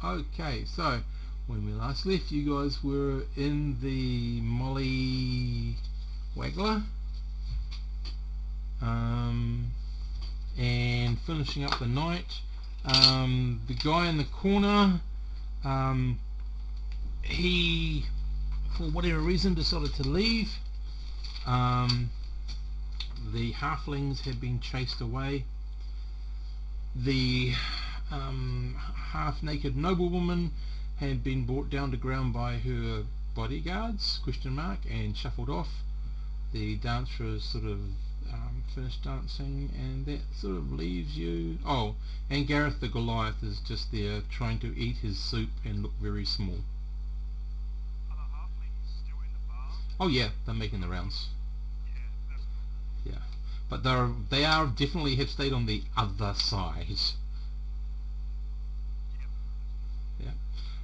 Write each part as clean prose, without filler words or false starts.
Okay, so when we last left, you guys were in the Molly Waggler, and finishing up the night. The guy in the corner, he, for whatever reason, decided to leave. The halflings had been chased away. The half-naked noblewoman had been brought down to ground by her bodyguards, and shuffled off. The dancers sort of finished dancing, and that sort of leaves you... Oh, and Gareth the Goliath is just there trying to eat his soup and look very small. Are the halflings still in the bar? Oh yeah, they're making the rounds. Yeah, that's cool. Yeah, but they are definitely have stayed on the other side. Yeah.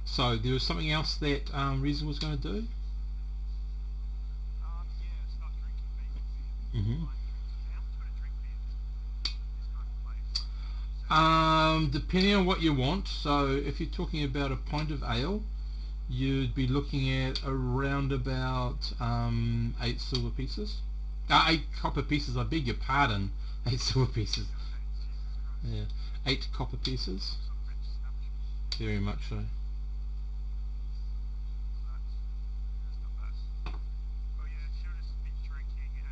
So there was something else that Reason was going to do. Yeah, start drinking basically. Mm-hmm. How much would a drink be in this kind of place? Depending on what you want. So if you're talking about a pint of ale, you'd be looking at around about 8 silver pieces. 8 copper pieces, I beg your pardon. 8 silver pieces. Okay, Jesus Christ. Yeah, 8 copper pieces. Some sort of French establishment. Very much so. That's not bad. Well, yeah, she'll just be drinking and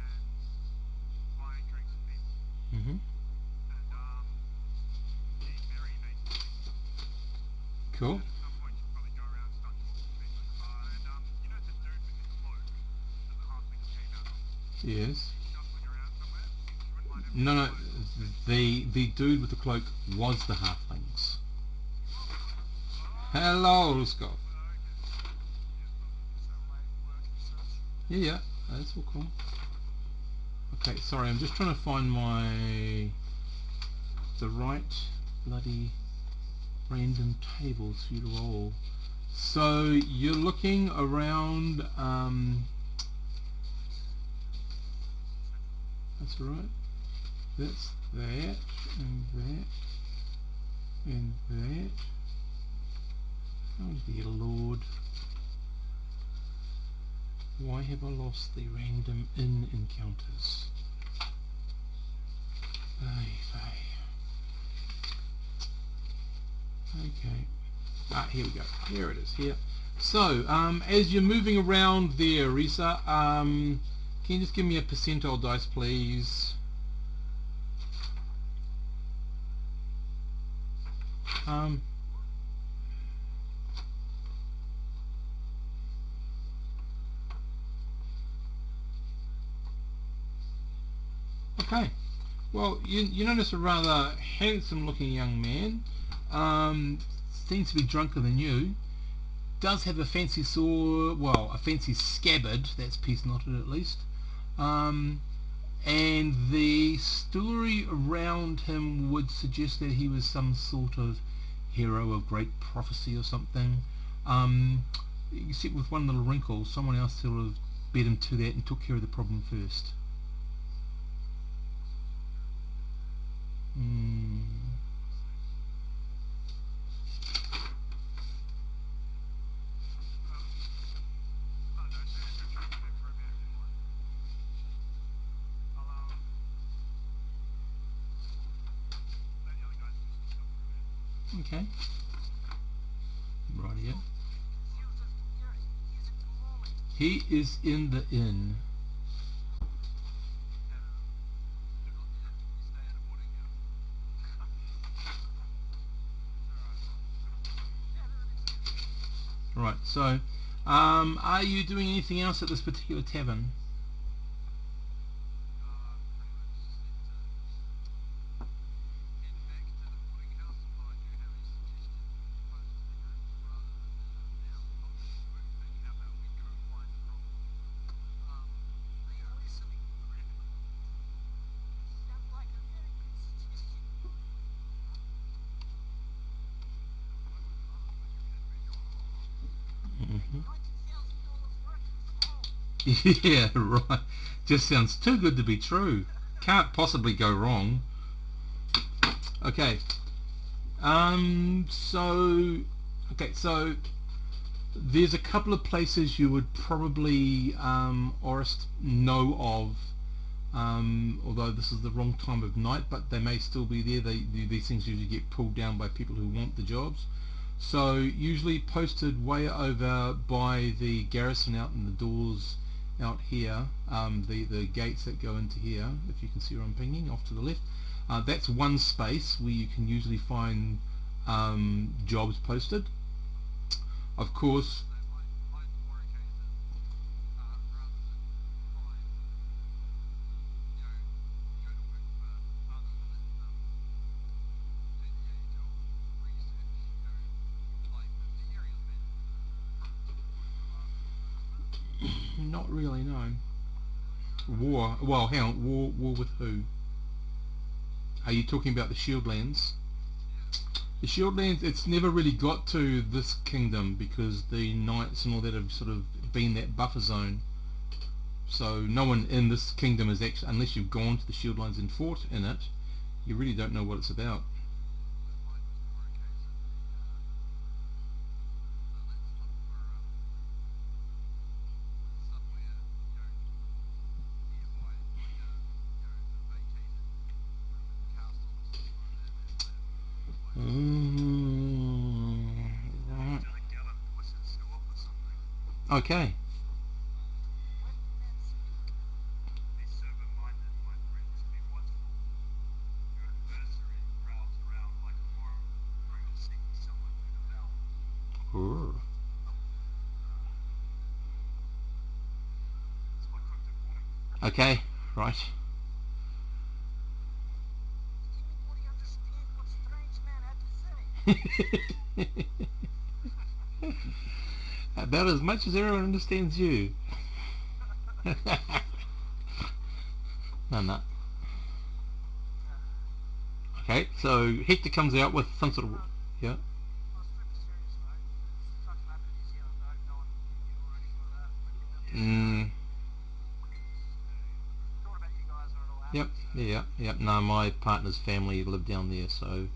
buying drinks for people Mm-hmm. and being merry basically. Cool. At some point she'll probably go around and start talking to people in the bar. And you know the dude with the cloak that the halflings came out of? Yes. He's shuffling around somewhere. She wouldn't mind having No, a no. cloak. The dude with the cloak was the halflings. Oh, Hello, Scott. okay. Yes, probably just that way work and such. Yeah, that's all cool. Okay, sorry, I'm just trying to find the right bloody random tables for you to roll. So you're looking around. That's right. That's that and that and that. Oh dear Lord. Why have I lost the random in encounters? Okay. Here we go. Here it is. Here. So, as you're moving around there, Risa, can you just give me a percentile dice, please? Okay. Well, you notice a rather handsome-looking young man. Seems to be drunker than you. Does have a fancy sword, well, a fancy scabbard. That's piece knotted at least. And the story around him would suggest that he was some sort of hero of great prophecy or something. Except with one little wrinkle, someone else sort of beat him to that and took care of the problem first. Okay. Right here. He is in the inn. Right, so are you doing anything else at this particular tavern? Yeah, right. Just sounds too good to be true. Can't possibly go wrong. Okay. So Okay, so there's a couple of places you would probably Orist know of, although this is the wrong time of night, but they may still be there. These things usually get pulled down by people who want the jobs. So usually posted way over by the garrison out in the doors out here, the gates that go into here, if you can see where I'm pinging, off to the left. That's one space where you can usually find jobs posted. Of course, So mine's more a case of rather than try and go to work for others and do the usual research. Like the area's been destroyed for the last month, hasn't it? not really, no. No. War. Well, hang on. War with who? Are you talking about the Shieldlands? Yeah. The Shieldlands, it's never really got to this kingdom because the knights and all that have sort of been that buffer zone. So no one in this kingdom is actually, unless you've gone to the Shieldlands and fought in it, you really don't know what it's about. So mine was more a case of the let's look for somewhere nearby, like a vacated ruined castle or something like that, and live. Like Right. down a gallant wizard school or something. Okay. When did men speak? Be sober-minded, my friends. Be watchful. Your adversary prowls around like a warrior seeking someone to devour. Ooh. That's my cryptic warning. Okay. Right. Did anybody understand what Strange Man had to say? About as much as everyone understands you. No, no. Okay, so Hector comes out with some sort of... Yeah. On a super serious note, sucks to happen in New Zealand. I hope no one knew or anything like that. Mm, Thought about you guys when it all yep, happened, so yep. No, my partner's family live down there, so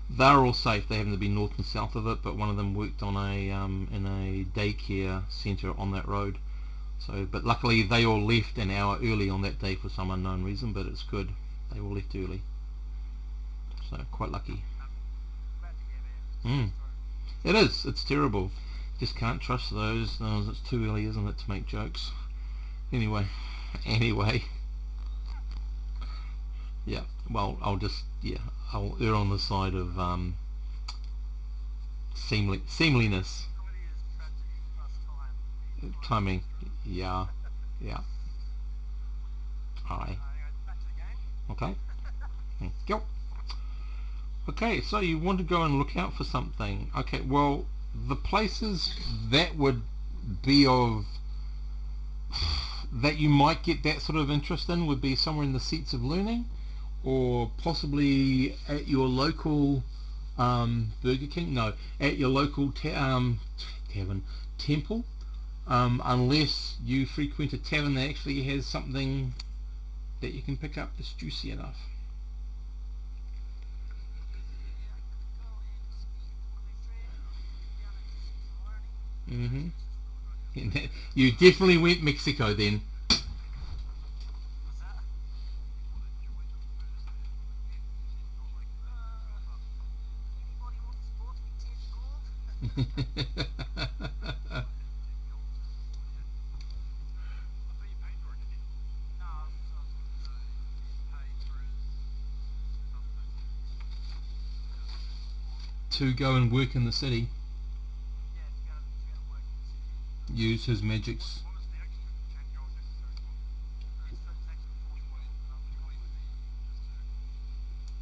they're all safe. They happen to be north and south of it, but one of them worked on a in a daycare centre on that road. So, but luckily they all left an hour early on that day for some unknown reason. But it's good. They all left early, so quite lucky. glad to hear, man. It's a Mm. sad story. It is. It's terrible. Just can't trust those. It's too early, isn't it, to make jokes? Anyway, anyway. Yeah. Well, I'll err on the side of seamliness, Comedy is tragedy plus time equals timing. true. Yeah. Yeah. Aye. Anyway, back to the game. Okay. Yep. Okay, so you want to go and look out for something. Okay, well, the places that would be of that you might get that sort of interest in would be somewhere in the seats of learning, or possibly at your local Burger King. No, at your local tavern temple. Unless you frequent a tavern that actually has something that you can pick up that's juicy enough. Yeah, I could go and speak with my friend down at the Seats of Learning. Hmm. It's just You definitely went Mexico then. what's that? You want to join them first then? It's not like they show up. Anybody want to sport me 10 gold? What, 10 gold just to sport you? I thought you paid for it, didn't you? No, I was looking So for he's paid for his something. He doesn't have to sport. To go and work in the city, yeah to go to work in the city. use his magics. What was the extra 10 gold necessary for? It's actually 40 Join, gold, but I'm join sure the circle.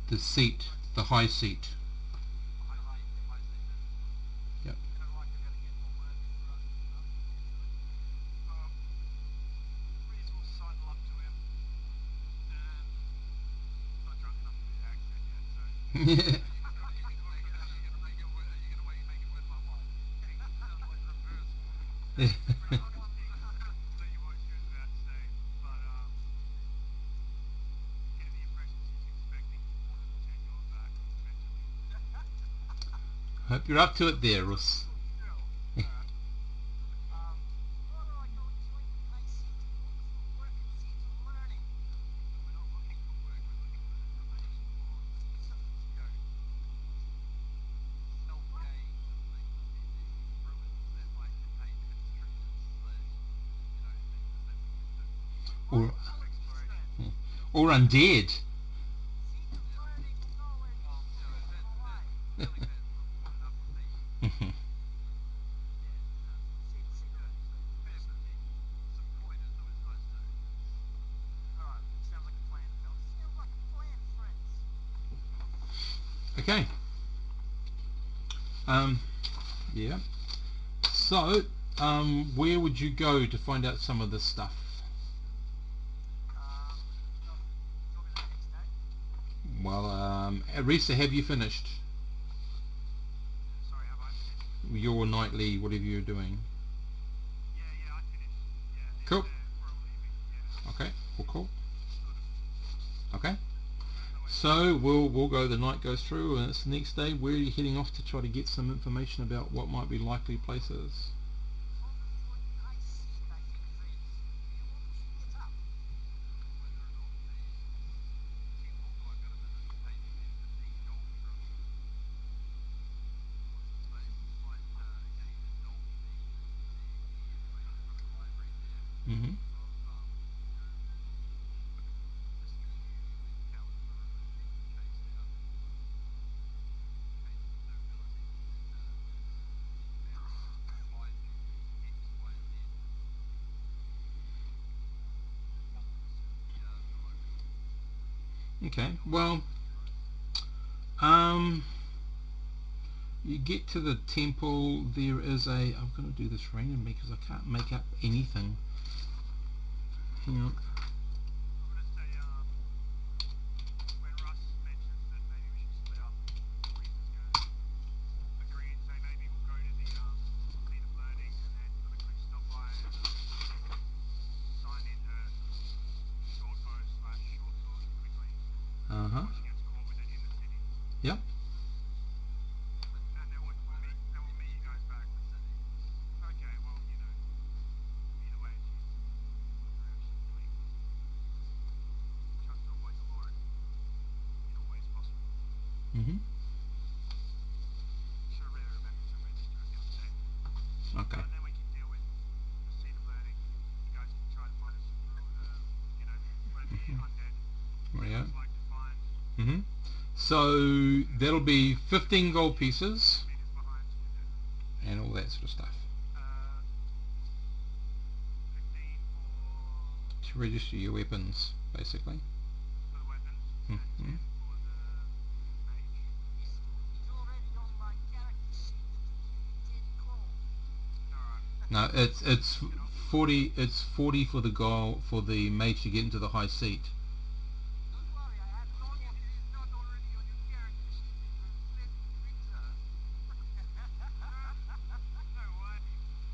The seat, the high seat. High the high seat, thing. high seat then. Yep. And I'm likely going to get more work for us and stuff potentially. Well, Reese will sidle up to him and he's not drunk enough to do the accent yet, so are you gonna make it? Are you gonna make it? Are you gonna make it worth my while? Sounds like reverse warning. Bring it on. I knew what she was about to say, but getting the impression she's expecting more than 10 gold back eventually. Hope you're up to it there, Russ. Still. Or do I go join the IC to look for work and seeds of learning? We're not looking for work, we're looking for information for, So, self-gain of the ruins that might contain treasures things that we what Or are those exploration. then? or undead. Seeds of learning will know where these Well, things come alive. selling that reward enough for me. Yeah, seed of learning's good. Yeah, some coin is always nice too. Alright, sounds like a plan, fellas. Sounds like a plan, friends. Okay. Yeah. So, where would you go to find out some of this stuff? Well, probably the next day. Well, Arisa, have you finished Sorry, have I finished? your nightly, whatever you're doing? Yeah, I finished. Yeah, Cool. we're all leaving. Yeah, Okay. Cool. sort of. Okay. Otherwise, So we'll go. The night goes through, and it's the next day. Where are you heading off to try to get some information about what might be likely places? Over for the IC, I think it is. Do you want to split up? whether or not the temple do I've got to visit pays me 15 gold from what's his face, despite getting indulged the information from the library there Mm-hmm. of just the encounters in the ruins, being chased out, cases of nobility that oblige you to X, Y, Z to suit the locals. Okay. Not much Well, to it, right? um, you get to the temple. There is a. I'm going to do this randomly because I can't make up anything. Hang on. I'm gonna say when Russ mentions that maybe we should split up, Reese's gonna agree and say maybe we'll go to the seat of learning and then sort of quick stop by and sign in her short bow slash short sword quickly Uh huh. before she gets caught with it in the city. Yep. And then we'll meet you guys back. Okay, well, either way she's whatever she's doing. Tries to avoid the law in all ways possible. Mm-hmm. Should have really remembered to register it the other day. Okay. And then we can deal with the seed of learning. You guys can try to find us some whatever you undead Right. heroes like to find. Mm-hmm. So that'll be 15 gold pieces Meet us behind. and all that sort of stuff 15 to register your weapons, basically. for the weapons and Mm-hmm. 10 for the mage. He's already on my character sheet that you give me 10 gold. Alright. No, it's 40. It's 40 for the goal for the mage to get into the high seat. Don't worry, I have As it long as sorted. it is not already on your character sheet that you're set Twitter. No way.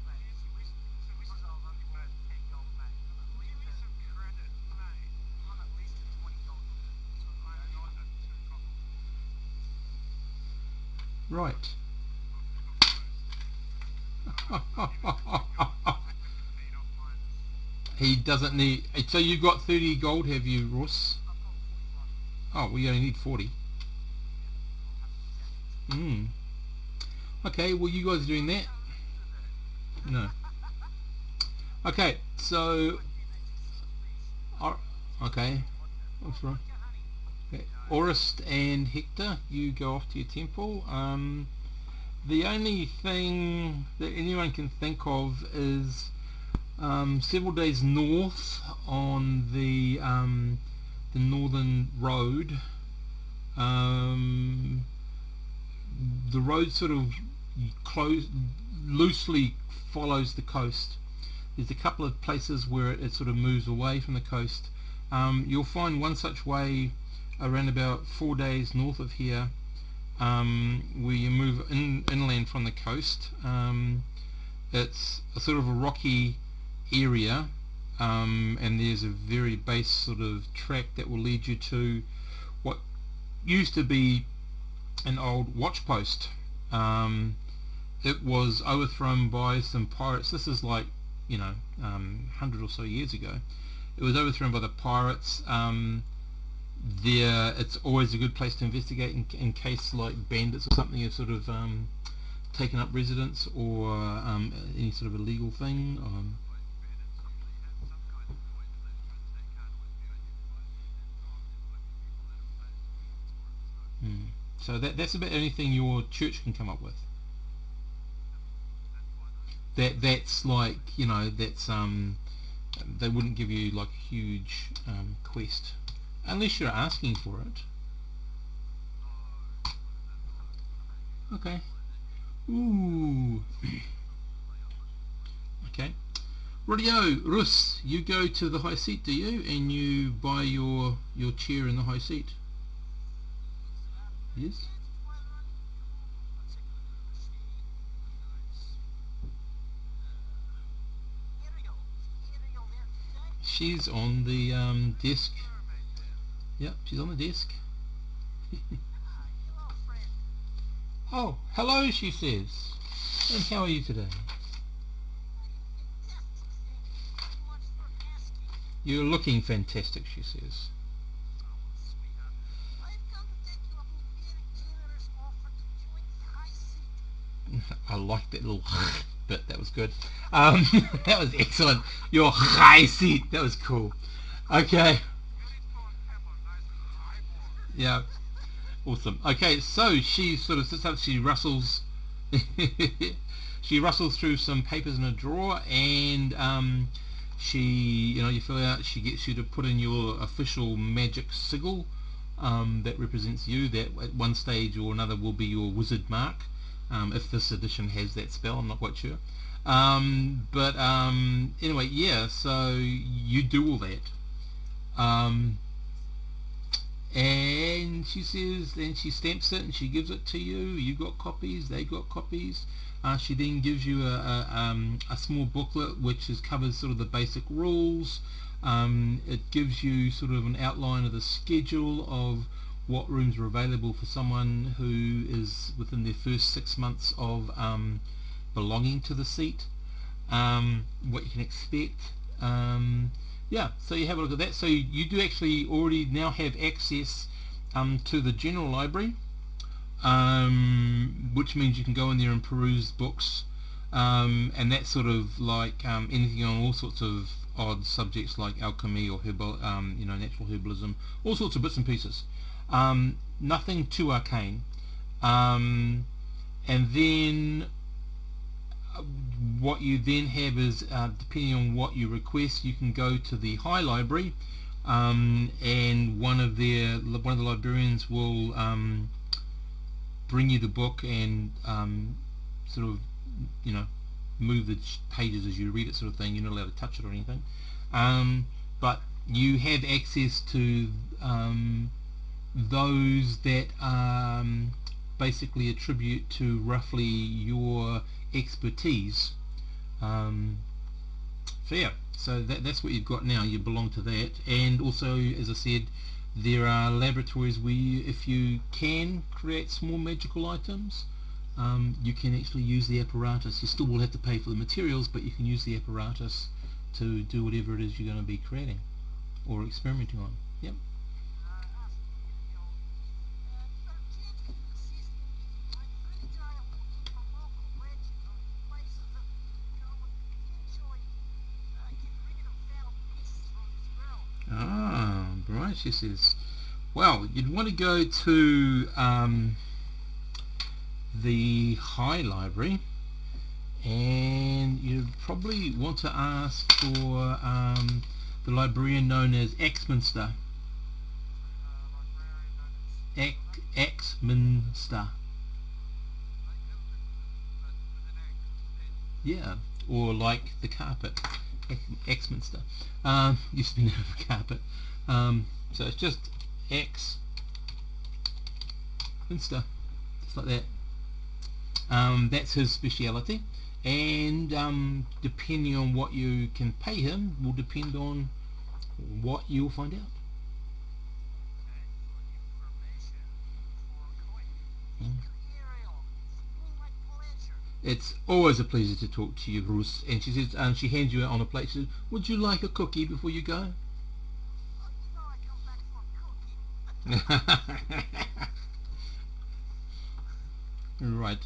Mate, she wishes I was only worth 10 gold, mate. Give me some credit, mate. I'm at least a 20 gold dude, so I'm don't not a 2 copper wolf. Right. Hook first. Alright, give him the 10 gold. I'll take the 15 off mine. He doesn't need. So you've got 30 gold, have you, Ross? I've got 41. Oh, we only need 40. Yeah, I'll have to use that. Hmm. Okay. Well, you guys are doing that. Don't listen to that. No. Okay. So. Fucking, that's a situation. Or, okay. That's right. Vodka, honey. Okay. Orist and Hector, you go off to your temple. The only thing that anyone can think of is several days north on the northern road. The road sort of loosely follows the coast. There's a couple of places where it sort of moves away from the coast. You'll find one such way around about 4 days north of here, where you move inland from the coast. It's a sort of a rocky area, and there's a very base sort of track that will lead you to what used to be an old watch post. It was overthrown by some pirates. This is like, 100 or so years ago. It was overthrown by the pirates. It's always a good place to investigate in case like bandits or something have sort of taken up residence, or any sort of illegal thing. So that's about the only thing your church can come up with. That's like, they wouldn't give you like a huge quest unless you're asking for it. Okay. Ooh. Okay. Radio, Rus, you go to the high seat, do you? And you buy your chair in the high seat. Yes. She's on the desk. Yep, she's on the desk. Oh, hello, she says. And how are you today? You're looking fantastic, she says. I like that little bit. That was good. That was excellent. Your high seat. That was cool. Okay. Yeah. Awesome. Okay, so she sort of sits up. She rustles. She rustles through some papers in a drawer, and you fill out. She gets you to put in your official magic sigil. That represents you. That at one stage or another will be your wizard mark. If this edition has that spell, I'm not quite sure. But anyway, yeah, so you do all that. And she says, then she stamps it and she gives it to you. You got copies, they got copies. She then gives you a small booklet which covers sort of the basic rules. It gives you sort of an outline of the schedule of what rooms are available for someone who is within their first 6 months of belonging to the seat, what you can expect. Yeah, so you have a look at that. So you do actually already now have access to the general library, which means you can go in there and peruse books, and that's sort of like anything on all sorts of odd subjects like alchemy or herbal, natural herbalism, all sorts of bits and pieces. Nothing too arcane. And then what you then have is, depending on what you request, you can go to the High Library, and one of the librarians will bring you the book and sort of move the pages as you read it, sort of thing. You're not allowed to touch it or anything, but you have access to those that basically attribute to roughly your expertise. So yeah, so that's what you've got now. You belong to that. And also, as I said, there are laboratories where if you can create small magical items, you can actually use the apparatus. You still will have to pay for the materials, but you can use the apparatus to do whatever it is you're going to be creating or experimenting on. Yep. Ah, right, she says. Well, you'd want to go to the High Library, and you'd probably want to ask for the librarian known as Axminster. Axminster. Yeah, or like the carpet. Axminster. Used to be known for carpet. So it's just Axminster, just like that. That's his speciality, and depending on what you can pay him will depend on what you'll find out. It's always a pleasure to talk to you, Bruce. And she says, she hands you on a plate. She says, "Would you like a cookie before you go?" Oh, you know I come back for a cookie. Right.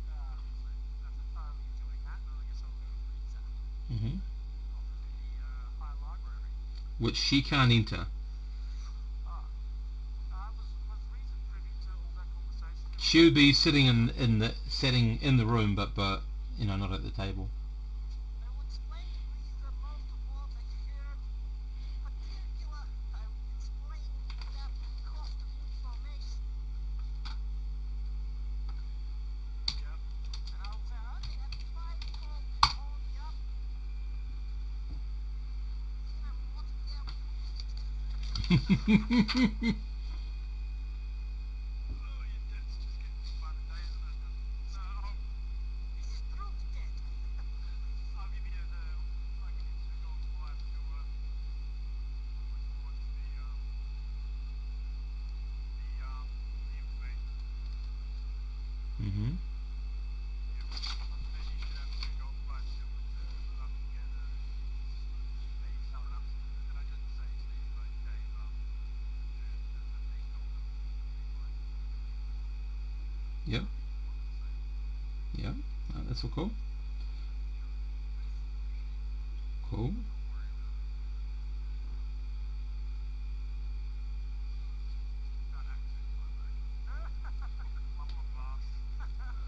So that's thoroughly enjoying that, and I guess I'll go with Rita Hmm. off to the High Library. Which she can't enter. Ah, was Rita privy to all that conversation in the She would High be Library? sitting in the sitting in the room, but not at the table. I will explain to Reza most of what I heard. In particular, I will explain about the cost of information. Yep. And I will say I only have 5 hope to hold me up. Then I will not be able to eat. Oh, your dad's just getting too by the day, isn't it? No, This is truth, Dad. I'll give you I'll give you 2 gold 5 to put towards the infant. Hmm. Yep. Then you should have 2 gold 5 to put the love together and maybe someone else. And I didn't say Steve, but he gave the thing on the like Yep. what to say. Yep. That's all cool. Just make a little sheet. Cool. Don't worry about it. Don't act too clever. One more glass.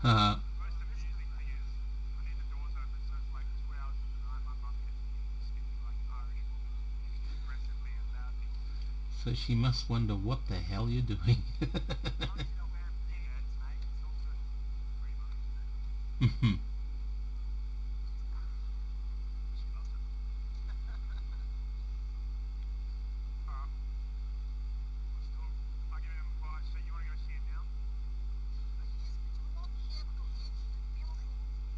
Uh, The most amusing thing is I need the doors open, so it's like 2 hours of the night. My mum gets speaking like an Irish woman, aggressively and loudly. so she must wonder what the hell you're doing. As long as you're not wearing pants, mate, it's all good. Pretty much. Mhm. She loves it. Alright, let's talk. I'll give him 5. So you want to go see him now? Yes, but you will not be able to enter the building with me.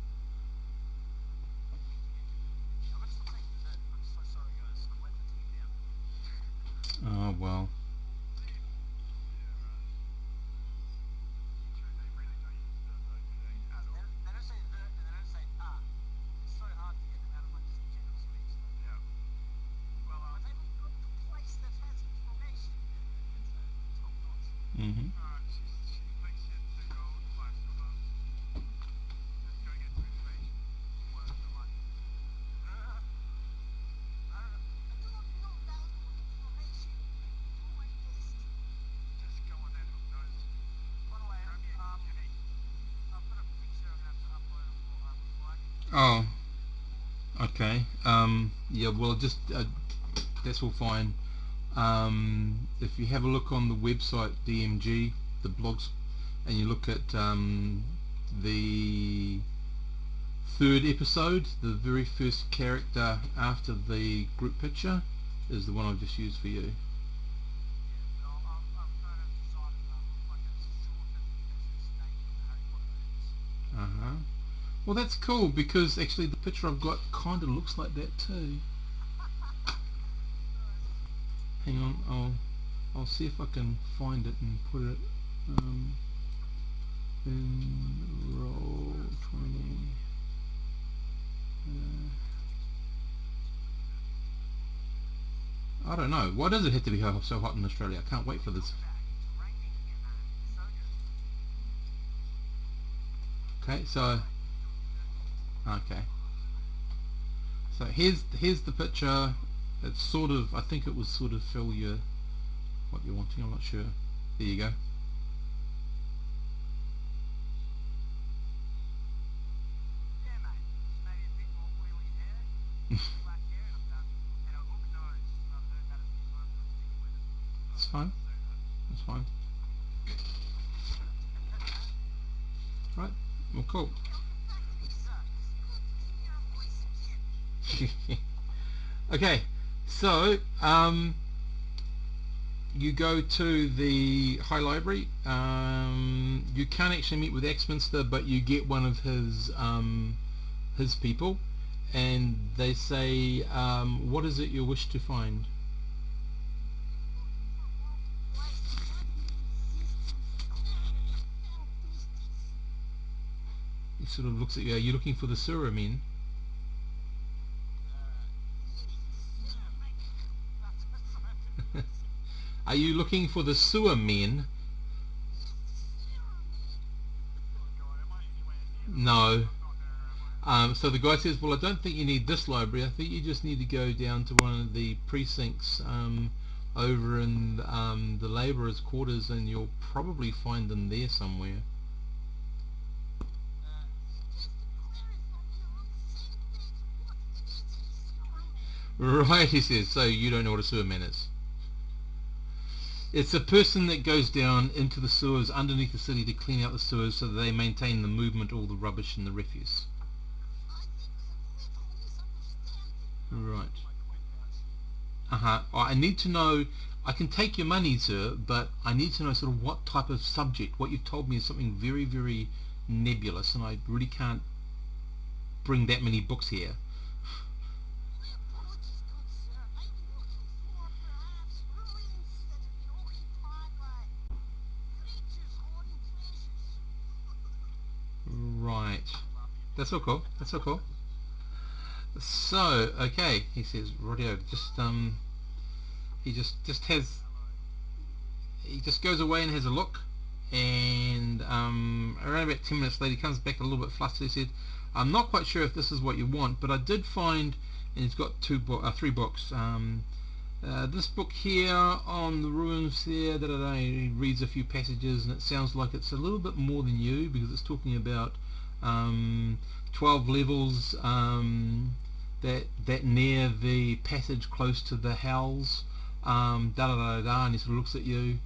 We can get you moving with me. I've got to stop taking the dirt. I'm so sorry, guys. I'm letting the team down. Oh well. Team. Yeah, right. True, they really don't use dirt though, do they? At all. They don't say the and they don't say ah. It's so hard to get them out of my just general speech. Though. Yeah. Well, But I will go to place that has information. it's top notch. Hmm. Alright, she flicks you 2 gold, 5 silver. Says go get some information. Worth the money. I do not know valuable information. I will do my best. Just go on that hook nose. By the way, Grab your heat. I've got a picture I'm gonna have to upload of what I look like Oh. in D&D4. Okay. Yeah. Well, just that's all fine. If you have a look on the website DMG, the blogs, and you look at the third episode, the very first character after the group picture is the one I've just used for you. Yeah, but I've kind of decided that I look like a shortened Professor Snape from the Harry Potter movies. Uh-huh. Well, that's cool because actually the picture I've got kind of looks like that too. Nice. Hang on, I'll see if I can find it and put it in roll 20. I don't know. Why does it have to be so hot in Australia? I can't wait What for are you this. talking about? It's raining here, man. It's so good. Okay, By the so way, dirty. okay, so here's the picture. It's sort of, I think it was sort of fill your what you're wanting. I'm not sure. There you go. Yeah, mate. Just maybe a bit more oily hair, black hair, and I'm done. And a hook nose. I've heard that a few times. I'm sticking with it. I It's was fine. about to say that. That's fine. Right. Well, cool. Welcome back, Risa. It is good to hear your voice again. Okay, so you go to the High Library. You can't actually meet with Axminster, but you get one of his people, and they say, "What is it you wish to find?" I'm looking for more plasmodium systems, experiments, and beasties. sort of looks at you. Are you looking for the sewer men? Are you looking for the sewer men? Oh god, am I anywhere near the No. I'm not there, am I? So the guy says, well, I don't think you need this library. I think you just need to go down to one of the precincts over in the labourers' quarters, and you'll probably find them there somewhere. Right, he says, so you don't know what a sewer man is. It's a person that goes down into the sewers underneath the city to clean out the sewers so that they maintain the movement, all the rubbish and the refuse. Right. My coin pouch. Uh-huh. I need to know, I can take your money, sir, but I need to know sort of what type of subject. What you've told me is something very, very nebulous, and I really can't bring that many books here. Right. That's all cool. That's all cool. So, okay, he says, radio, he just has, he just goes away and has a look, and around about 10 minutes later he comes back a little bit flustered. He said, I'm not quite sure if this is what you want, but I did find, and he's got three books, this book here on the ruins there, he reads a few passages, and it sounds like it's a little bit more than you, because it's talking about 12 levels that near the passage close to the hells, and he sort of looks at you.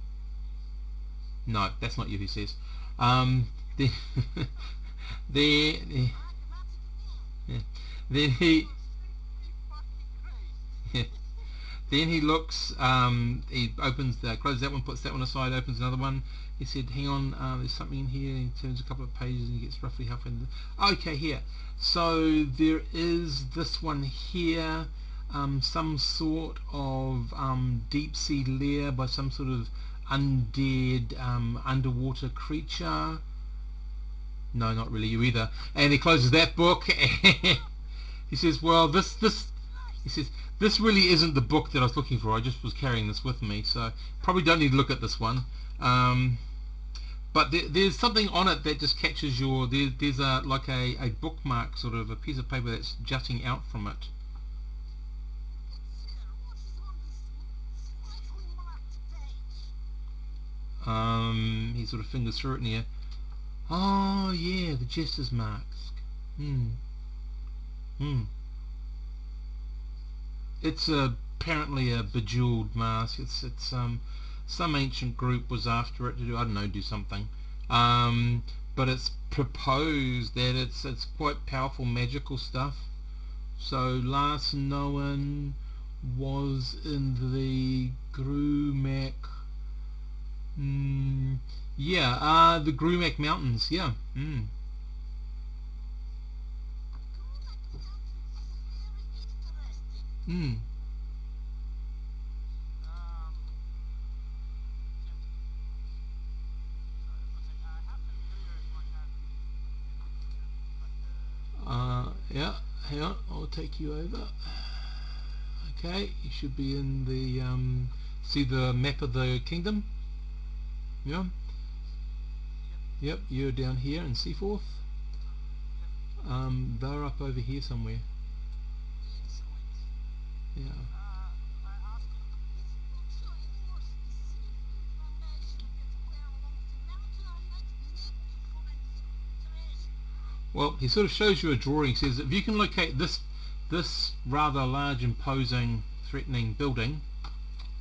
No, that's not you, he says. Then, then, yeah. then he yeah. Then he looks, he opens, closes that one, puts that one aside, opens another one. He said, hang on, there's something in here. He turns a couple of pages and he gets roughly halfway into okay, here. So there is this one here, some sort of deep sea lair by some sort of undead underwater creature. No, not really you either. And he closes that book. And he says, well, he says, this really isn't the book that I was looking for. I just was carrying this with me, so probably don't need to look at this one. But there's something on it that just catches your. There's like a bookmark, sort of a piece of paper that's jutting out from it. He sort of fingers through it and here. Oh yeah, the Jester's mask. It's apparently a bejeweled mask. It's some ancient group was after it to do, I don't know, do something. But it's proposed that it's quite powerful magical stuff. So last known was in the Grumac. The Grumac Mountains. Yeah. Yeah, hang on, I'll take you over. Okay, you should be in the see the map of the kingdom. Yeah. Yep, you're down here in Seaforth. They're up over here somewhere. Yeah. Well, he sort of shows you a drawing. He says, if you can locate this rather large, imposing, threatening building,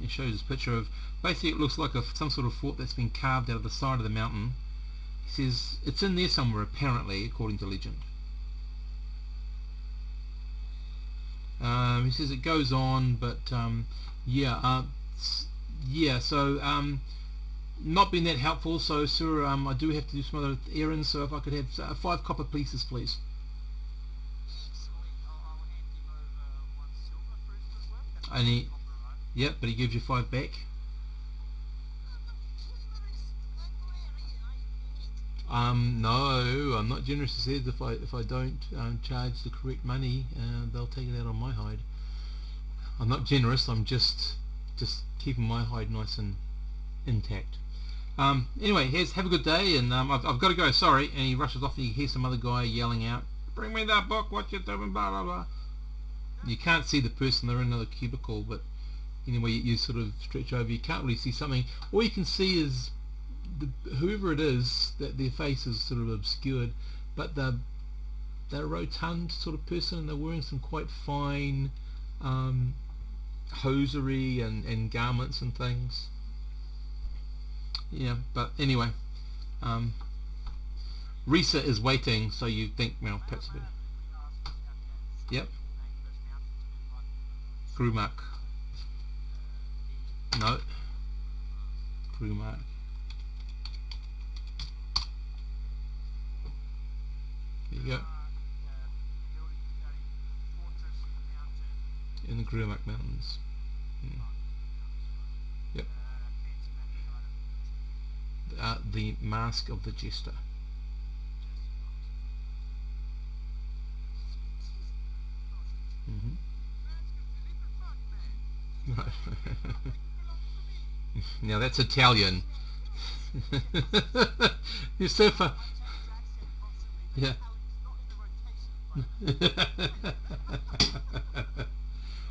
he shows a picture of, basically it looks like some sort of fort that's been carved out of the side of the mountain. He says, it's in there somewhere, apparently, according to legend. He says it goes on, but so not been that helpful, so sir, I do have to do some other errands, so if I could have 5 copper pieces, please. And he, yep, but he gives you 5 back. No, I'm not generous. It says if I don't charge the correct money, they'll take it out on my hide. I'm not generous. I'm just keeping my hide nice and intact. Anyway, have a good day, and I've got to go. Sorry. And he rushes off, and you hear some other guy yelling out, "Bring me that book! What you doing?" Blah blah blah. You can't see the person; they're in another cubicle. But anyway, you sort of stretch over. You can't really see something. All you can see is whoever it is, that their face is sort of obscured, but they're a rotund sort of person, and they're wearing some quite fine hosiery and garments and things. Yeah, but anyway, Risa is waiting, so you think, well, perhaps a bit. Yep. Grumark. No. Grumark. There you go. In the Grumark Mountains. Yep. The Mask of the Jester. No. Now that's Italian. You're so far. Yeah.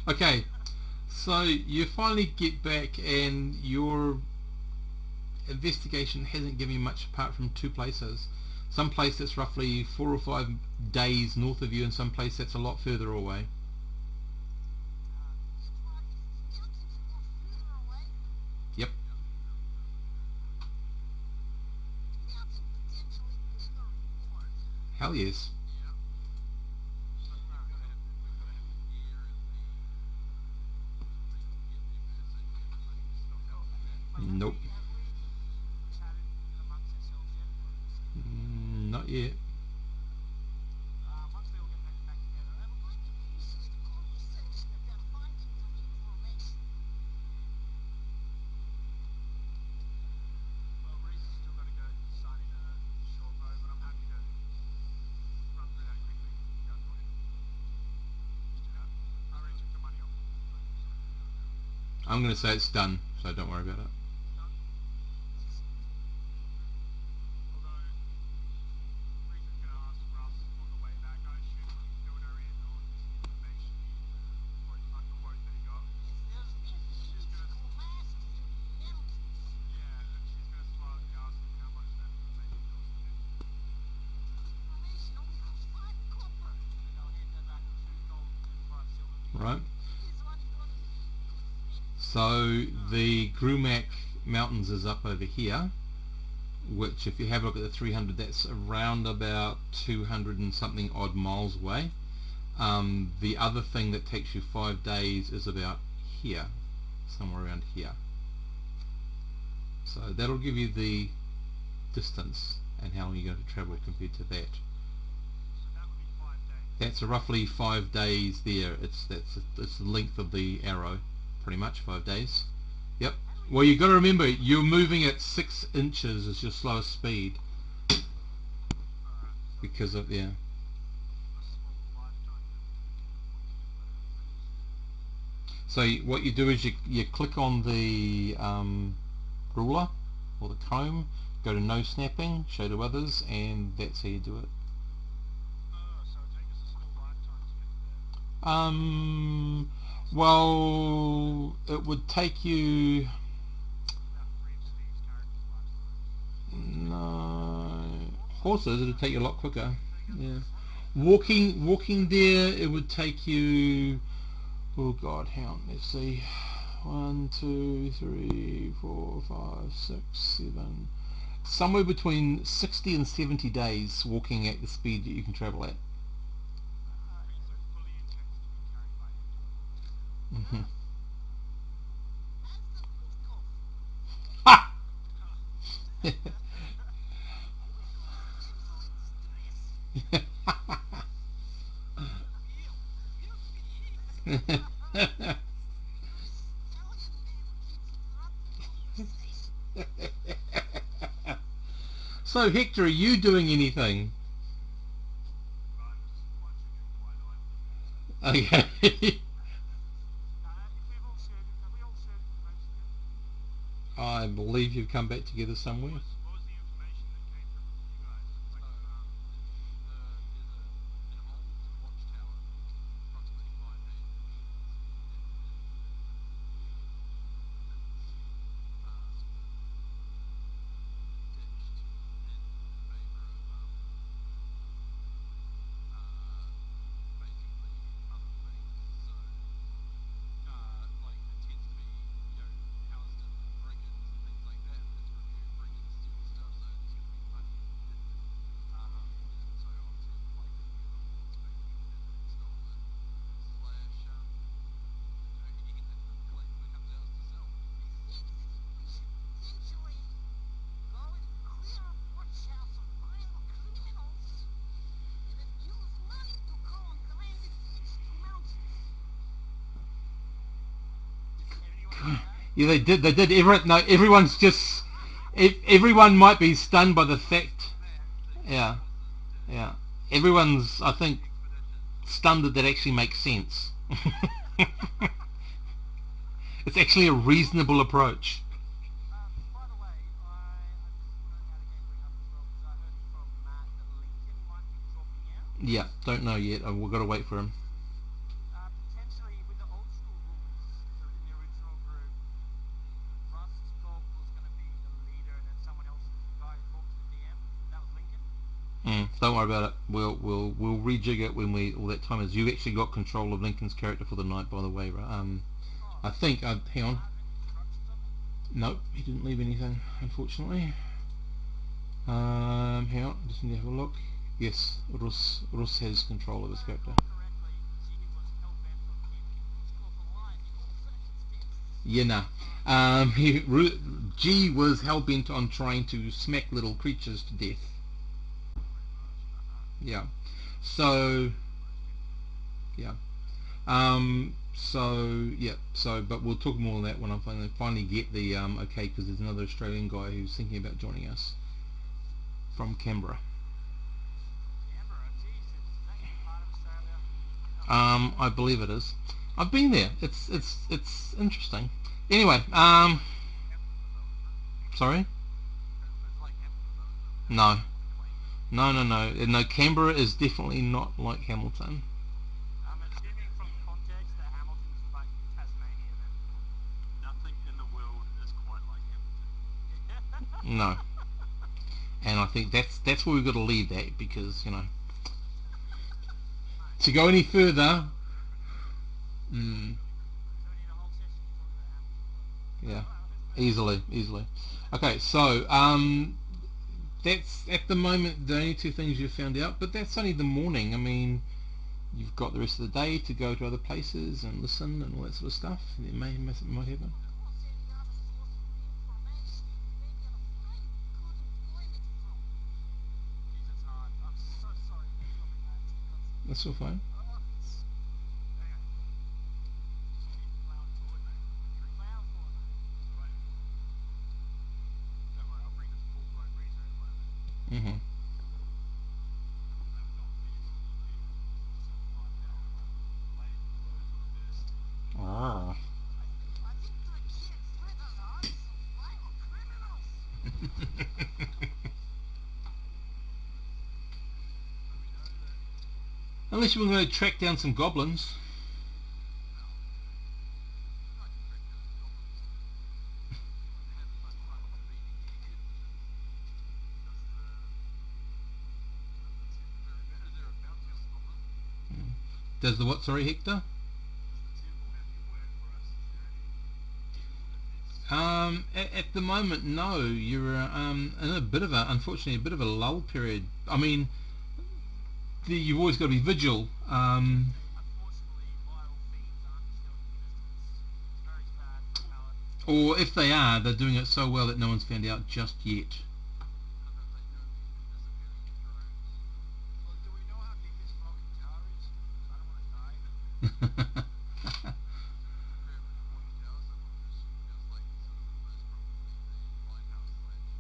Okay, so you finally get back, and your investigation hasn't given you much apart from two places. Some place that's roughly 4 or 5 days north of you, and some place that's a lot further away. Yep. Hell yes. Nope. Not yet. I'm going to say it's done, so don't worry about it. Right. So the Grumac Mountains is up over here, which if you have a look at the 300, that's around about 200 and something odd miles away. The other thing that takes you 5 days is about here, somewhere around here. So that'll give you the distance and how long you're going to travel compared to that. That's roughly 5 days there. It's the length of the arrow, pretty much 5 days. Yep. Well, you've got to remember, you're moving at 6 inches as your slowest speed because of So what you do is you click on the ruler or the comb, go to no snapping, show to others, and that's how you do it. Well, it would take you. No, horses. It'd take you a lot quicker. Yeah, walking there, it would take you. Oh God, how? Let's see. 1, 2, 3, 4, 5, 6, 7. Somewhere between 60 and 70 days walking at the speed that you can travel at. Mm-hmm. Ha! So Hector, are you doing anything? I'm just watching it wide-eyed. Okay. If we've all shared it, have we all shared information yet? I believe you've come back together somewhere. What was the information that came from you guys? Like, There's an old watchtower, approximately 5 meters ditched in favor of basically other things. So like it tends to be housed in brigands and things like that. That's where brigands steal stuff. So there's going to be money hidden. There's also obviously likely to be rewards for anything hidden and stolen. Slash anything that collectively becomes ours to sell. I think we should potentially go and clear a workhouse of violent criminals and then use money to call on commanding thieves to mountains. did anyone do that? Yeah, they did. They did. No, everyone's just. Everyone might be stunned by the fact. Yeah, yeah. Everyone's, I think, stunned that actually makes sense. It's actually a reasonable approach. By the way, I'm just learning how to game bring up as well because I heard from Matt that Lincoln might be dropping out. Yeah, don't know yet. We've got to wait for him. Potentially with the old school rules in the original group, Russ Gold was going to be the leader and then someone else was the guy who talked to the DM. That was Lincoln. Don't worry about it. We'll rejig it when all that time is. You actually got control of Lincoln's character for the night, by the way. I think. Hang on. I have any instructions of him. Nope, he didn't leave anything, unfortunately. Hang on, I just need to have a look. Yes, Rus has control of his If I character. recall correctly, G was hell bent on keeping Ruskov alive in all circumstances. Yeah, G was hell bent on trying to smack little creatures to death. Yeah. So, yeah. But we'll talk more on that when I finally get the okay, because there's another Australian guy who's thinking about joining us from Canberra. Canberra, Jesus, is that even part of Australia? I believe it is. I've been there. It's interesting. Anyway, sorry. It's like Hamilton though, isn't it? No, McLean. no. Canberra is definitely not like Hamilton. I'm assuming from context that Hamilton's like Tasmania then. Nothing in the world is quite like Hamilton. No, and I think that's where we've got to leave that, because to go any further. Mm, So we need a whole session to talk about Hamilton. yeah, Alright, easily. Okay, so that's at the moment the only two things you've found out, but that's only the morning. I mean, you've got the rest of the day to go to other places and listen and all that sort of stuff. It might happen. of course, any other source of information we may be able to find good employment from. Jesus, I'm so sorry for dropping my antennas. That's all fine. Anyway, Just keep plowing forward, mate. Drink. plow forward, mate. Just wait. Don't worry, I'll bring this full-blown reader in a moment. Mhm. They were not meant to be used sometime down the lane first. Ah. I think the kids let us hunt some violent criminals. So we know that, Unless you were going to track down some goblins. Well, I can track down some goblins and have as much fun with them beating me again. is there a bounty on the goblin? Does the what? Sorry, Hector. Does the temple have any work for us? Is there any evil that needs At the moment, no. You're in unfortunately, a bit of a lull period. I mean, you've always got to be vigilant. Unfortunately, viral fiends aren't still in existence. It's very sad for the palate. Or if they are, they're doing it so well that no one's found out just yet. Sometimes they know we've been disappearing in droves. Well, do we know how big this fucking tower is? Because I don't want to die. We have a 40 tower, so I'm going to assume just like sort of the most probably the lighthouse ledge.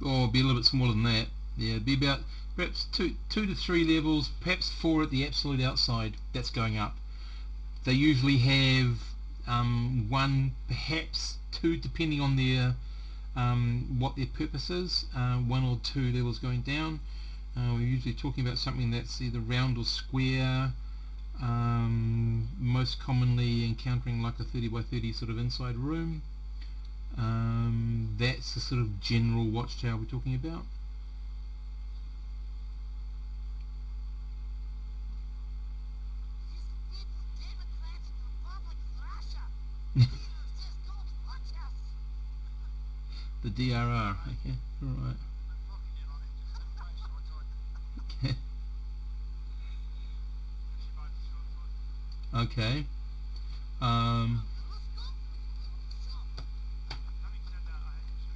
or be a little bit smaller than that. Yeah, it'd be about perhaps two to three levels, perhaps four at the absolute outside. That's going up. They usually have one, perhaps two, depending on their what their purpose is. One or two levels going down. We're usually talking about something that's either round or square. Most commonly encountering like a 30 by 30 sort of inside room. That's the sort of general watchtower we're talking about. This People's Democratic Republic of Russia. Jesus, just called watch us. The DRR. Okay, all right. Don't fucking get on it. Just stay away, short sword. Okay. And she buys a short sword. Okay. Let's go. So, Having said that, I should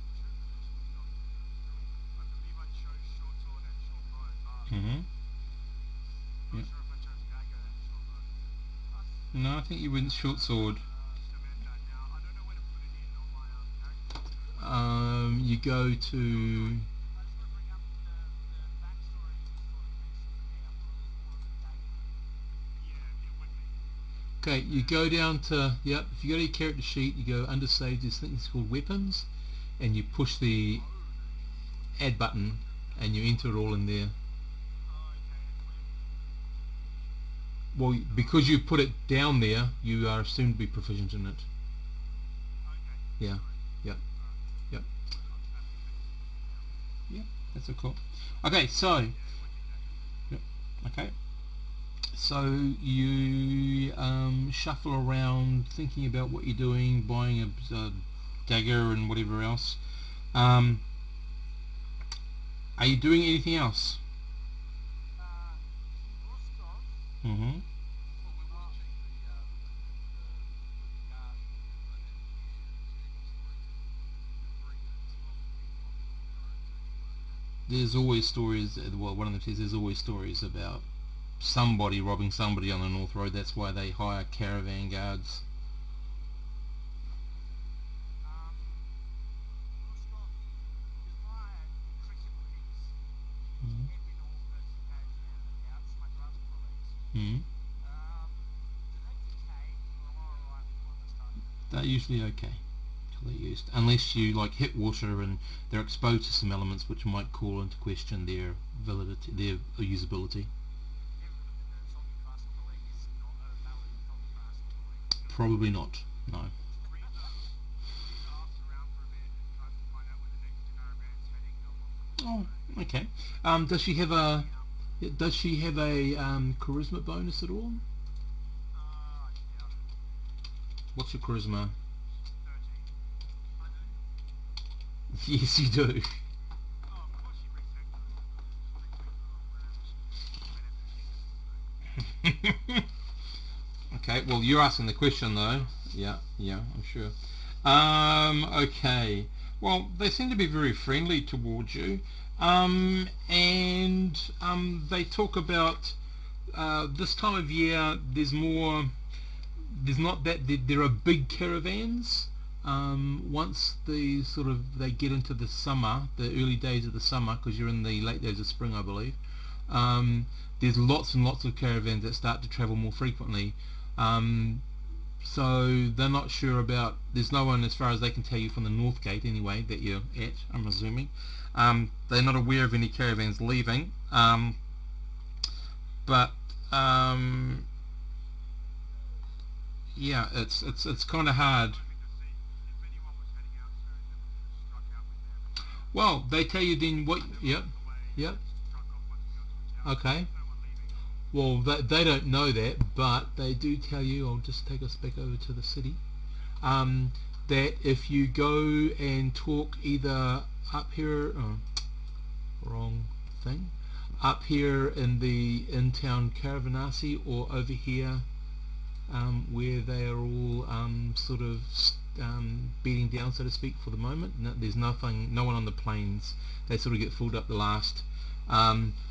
mention not I believe I chose short sword and short bow, but Mhm. not Yeah. sure if I chose dagger and short bow. No, I think you went short sword. Cement that now. I don't know where to put it in on my character. You go to. I just want to bring up the backstory was sort of mentioned there. I thought it was more of a dagger. Yeah, it would be. Okay, you go down to. Yep. If you go to your character sheet, you go under save. There's things called weapons, and you push the add button, and you enter it all in there. Oh, okay. And where? Well, because you put it down there, you are assumed to be proficient in it. Okay. Yeah. Yep. Alright. Yep. I'm happy to fix it. Yep. That's so cool. Okay, so. Yeah, working dagger. Yep. Okay. So you shuffle around, thinking about what you're doing, buying a dagger and whatever else. Are you doing anything else? Rostov. Mm-hmm. Well, we're watching the guard over that sharing stories of brigands from people on the North Road or anything like that. There's always stories. Well, one of them says there's always stories about somebody robbing somebody on the North Road. That's why they hire caravan guards. Rostov. Because my cricket leagues Mm-hmm. every north as roundabouts, my brother colleagues. Mm-hmm. Do they decay or am I alright with what they start doing? They're usually okay. They're used unless you like hit water and they're exposed to some elements which might call into question their validity, their usability. Everyone that the Tommy Crystal League is not a valid Tommy Crystal League. Probably not. No. Frieza asks around for a bit and tries to find out where the next caravan's heading, no one from Oh, the way. okay. Does she have a charisma bonus at all? I doubt it. What's your charisma? 13. I do. Yes, you do. Oh, of course she brings heck charisma. She brings people along wherever she goes. Okay, well you're asking the question though. Yeah, I'm sure. Okay. Well, they seem to be very friendly towards you. And they talk about this time of year. There's more. There's not that. There are big caravans. Once they get into the summer, the early days of the summer, because you're in the late days of spring, I believe. There's lots and lots of caravans that start to travel more frequently. So they're not sure about. There's no one, as far as they can tell you, from the north gate anyway that you're at. I'm assuming. They're not aware of any caravans leaving. But yeah, it's kind of hard. Hoping to see if anyone was heading out soon, then we could have struck out with them. Well, they tell you then what. They were Yep, on the way yep. and just struck off once we got to a town. Okay. There's no one leaving. Well, they don't know that, but they do tell you. I'll just take us back over to the city. That if you go and talk either up here, wrong thing, up here in the in-town Caravanassi, or over here, where they are all sort of beating down, so to speak, for the moment. There's no one on the plains. They sort of get filled up the last.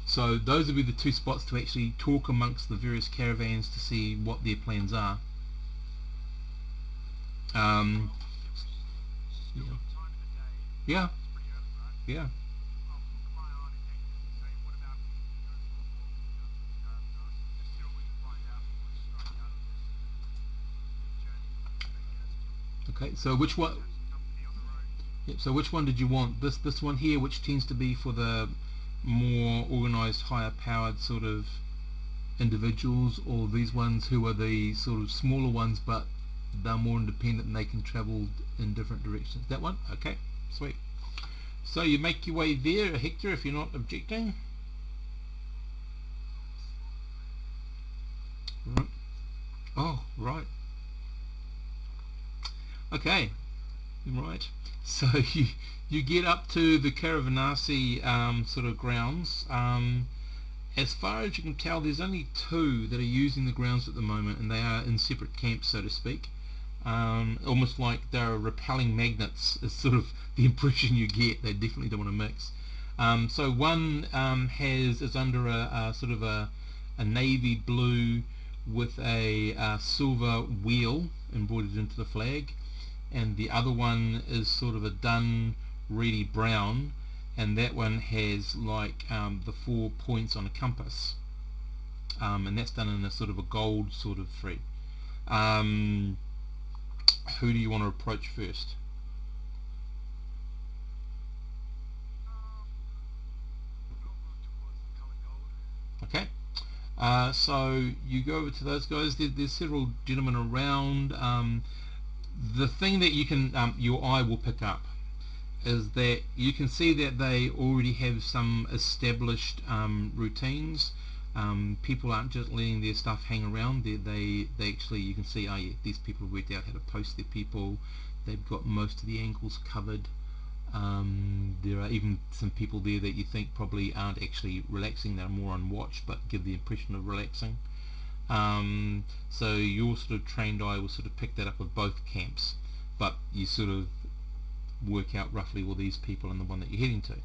So those would be the two spots to actually talk amongst the various caravans to see what their plans are. Still got time in the day. Yeah. It's pretty early for Yeah. my aunt and Hector to say, what about we go for a walk up to the Caravanas, just till we find out or strike out on this journey that may get us to Okay. So which one? catch some company on the road. Yep, so which one did you want? This one here, which tends to be for the more organised, higher powered sort of individuals, or these ones who are the sort of smaller ones but they're more independent and they can travel in different directions? That one? Okay, sweet. So you make your way there, Hector, if you're not objecting. Right. Oh, right. Okay, right. So you get up to the Caravanassi sort of grounds. As far as you can tell, there's only two that are using the grounds at the moment, and they are in separate camps, so to speak. Almost like they're repelling magnets is sort of the impression you get. They definitely don't want to mix. So one is under a sort of a navy blue with a silver wheel embroidered into the flag, and the other one is sort of a dun reedy brown, and that one has like the 4 points on a compass, and that's done in a sort of a gold sort of thread. Who do you want to approach first? I'll move towards the colour gold. Okay. So you go over to those guys. There's several gentlemen around. The thing that you can your eye will pick up is that you can see that they already have some established routines. People aren't just letting their stuff hang around. They actually, you can see, oh yeah, these people have worked out how to post their people. They've got most of the angles covered. There are even some people there that you think probably aren't actually relaxing. They're more on watch, but give the impression of relaxing. So your sort of trained eye will sort of pick that up with both camps, but you sort of work out roughly all these people and the one that you're heading to.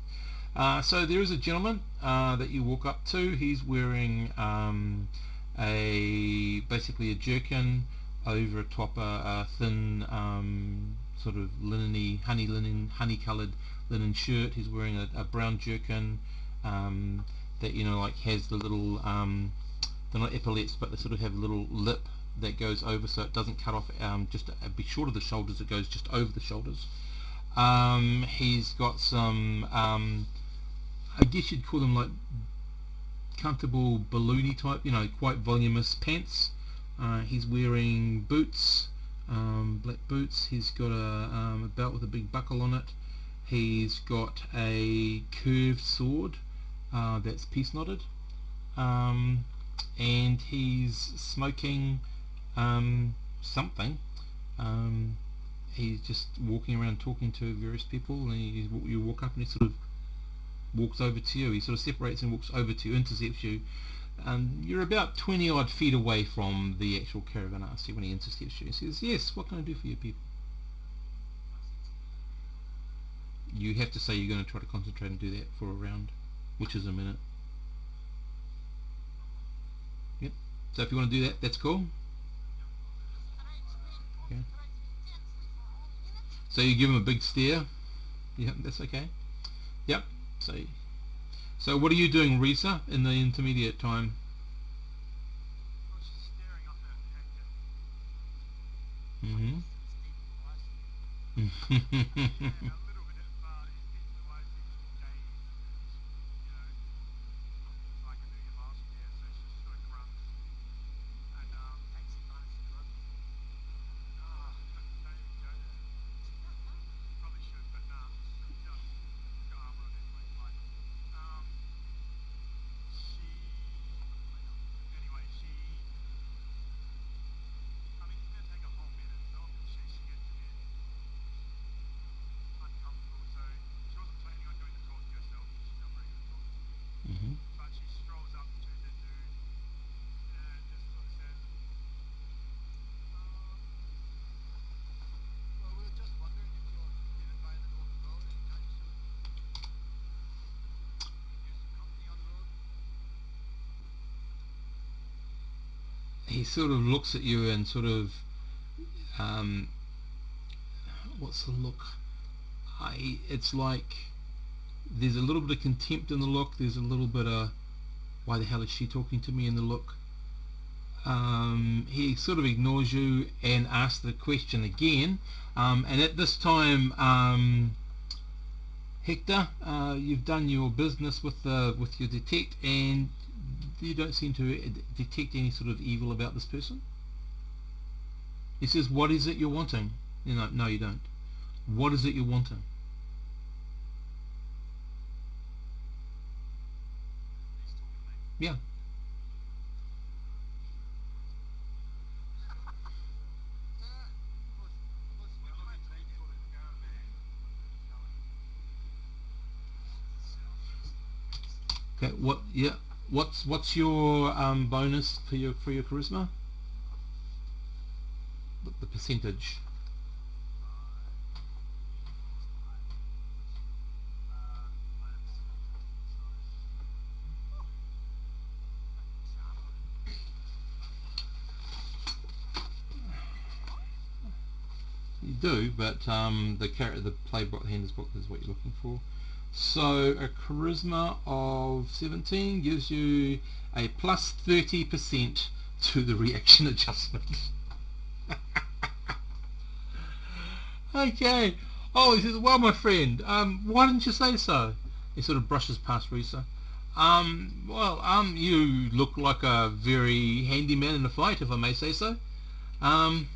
So there is a gentleman that you walk up to. He's wearing basically a jerkin over top a thin sort of honey coloured linen shirt. He's wearing a brown jerkin that like has the little they're not epaulets, but they sort of have a little lip that goes over, so it doesn't cut off just a bit short of the shoulders. It goes just over the shoulders. He's got some I guess you'd call them like comfortable balloony type, quite voluminous pants. He's wearing boots, black boots. He's got a belt with a big buckle on it. He's got a curved sword that's piece knotted, and he's smoking something. He's just walking around talking to various people, and you walk up and he sort of walks over to you. He sort of separates and walks over to you, intercepts you. You're about 20 odd feet away from the actual Caravanassi when he intercepts you. He says, "Yes, what can I do for you people?" You have to say you're going to try to concentrate and do that for a round, which is a minute. Yep. So if you want to do that, that's cool. Okay. So you give him a big stare. Yep, that's okay. Yep. So what are you doing, Risa, in the intermediate time? I was just staring up at Hector. Mm-hmm. Yeah, a little bit of his deeps in the way, seems to be gazed. It's like a million miles from here, so she just sort of grunts. And don't even go there. Probably should, but nah. He's got armor on anyway, fine. She anyway, it's gonna take a whole minute, so she gets a bit uncomfortable, so she wasn't planning on doing the talking herself, she's not very good at talking. Mm-hmm. But she strolls up to the dude and just sort of says, well, we were just wondering if you're headed by the Northern Road anytime soon. Could use some company on the road. He sort of looks at you and sort of, what's the look? It's like There's a little bit of contempt in the look. There's a little bit of, why the hell is she talking to me in the look. He sort of ignores you and asks the question again. And at this time, Hector, you've done your business with your detect, and you don't seem to detect any sort of evil about this person. He says, "What is it you're wanting?" No, you don't. What is it you're wanting? He's talking to me. Yeah. We're looking to import a caravan going. Okay. What? Yeah. What's your bonus for your charisma? The percentage. You do, but the playbook handler's book is what you're looking for. So a charisma of 17 gives you a plus 30% to the reaction adjustment. Okay. Oh, he says, "Well, my friend, why didn't you say so?" He sort of brushes past Risa. You look like a very handy man in a fight, if I may say so. Um,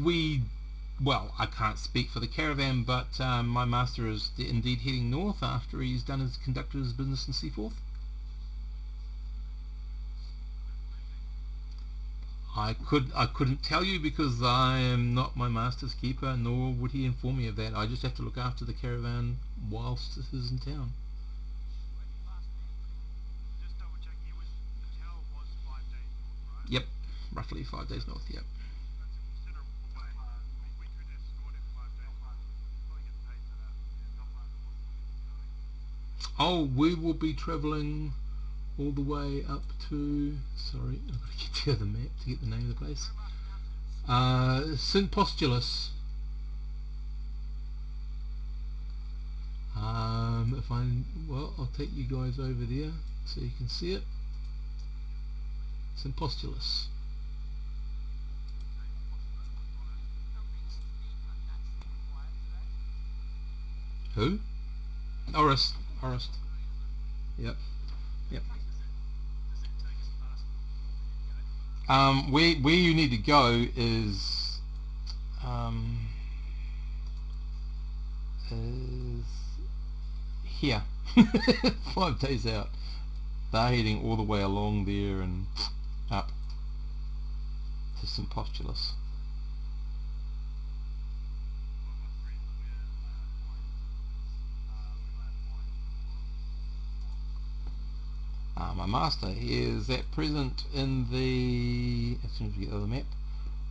we, well, I can't speak for the caravan, but my master is indeed heading north after he's conducted his business in Seaforth. I couldn't tell you because I am not my master's keeper, nor would he inform me of that. I just have to look after the caravan whilst it is in town. Just double check. The tower was 5 days north, right? Yep, roughly 5 days north. Yep. That's a considerable way. We could escort him 5 days north. Probably get paid for that. Oh, we will be travelling all the way up to. Sorry, I've got to get to the map to get the name of the place. St. Postulus. I'll take you guys over there so you can see it. St. Postulus. Who? Orist. Yep. Where you need to go is here. 5 days out. They're heading all the way along there and up to St. Postulus. My master is at present in the, as soon as we get the map,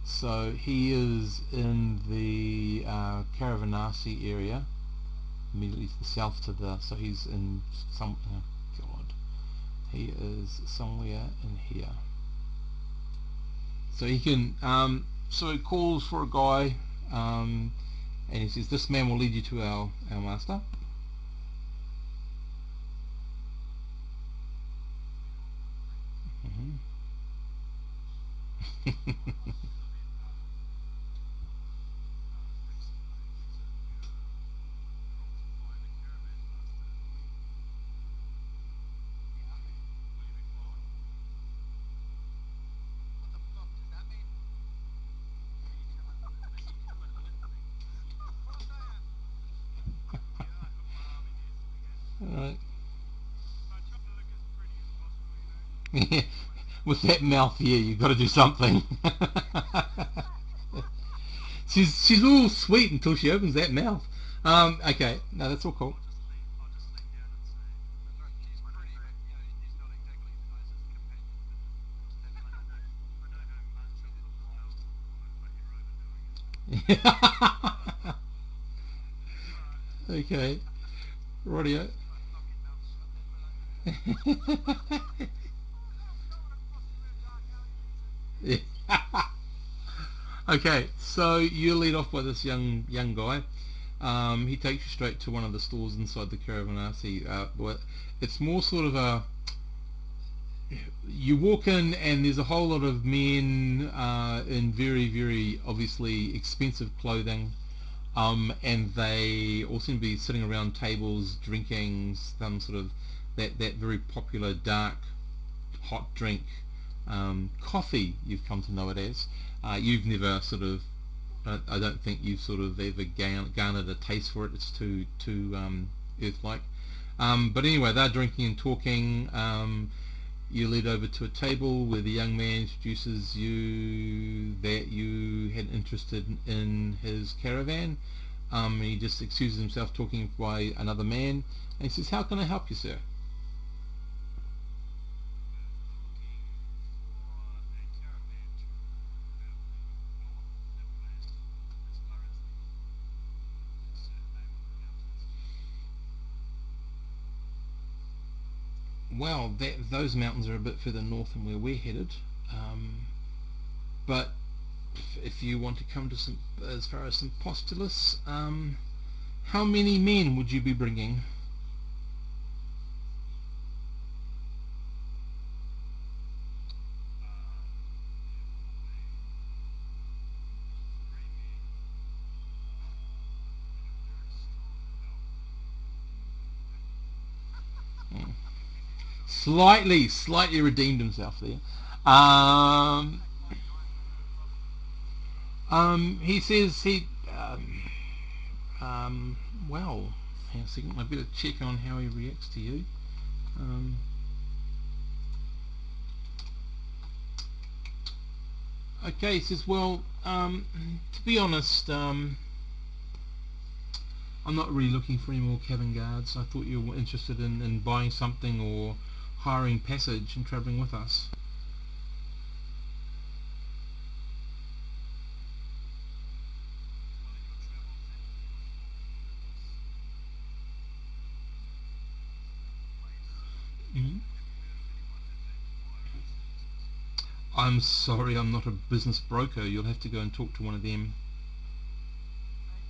so he is in the Caravanassi area, immediately to the south so he's in some, he is somewhere in here. So he can, so he calls for a guy, and he says, "This man will lead you to our master." Alright. With that mouth here, you've got to do something. she's all sweet until she opens that mouth. Okay, no, that's all cool. I'll just sneak down and say, he's pretty, he's not exactly the nicest companion, but I know how much of the wild woman, but you're overdoing it. Okay, radio. Okay, so you lead off by this young guy. He takes you straight to one of the stores inside the caravan RC. It's more sort of a, you walk in and there's a whole lot of men in very, very obviously expensive clothing, and they all seem to be sitting around tables drinking some sort of that very popular dark hot drink, coffee, you've come to know it as. You've never sort of, I don't think you've sort of ever garnered a taste for it. It's too earth-like. But anyway, they're drinking and talking. You lead over to a table where the young man introduces you that you had interested in his caravan. He just excuses himself talking by another man, and he says, "How can I help you, sir?" Well, those mountains are a bit further north than where we're headed, but if you want to come to some, as far as some postulus, how many men would you be bringing? Hmm. Slightly redeemed himself there. Um, he says um, well, hang on a second, I better check on how he reacts to you. Um, okay, he says, well, to be honest, I'm not really looking for any more cabin guards. I thought you were interested in buying something or hiring passage and travelling with us. Mhm. I'm sorry, I'm not a business broker. You'll have to go and talk to one of them.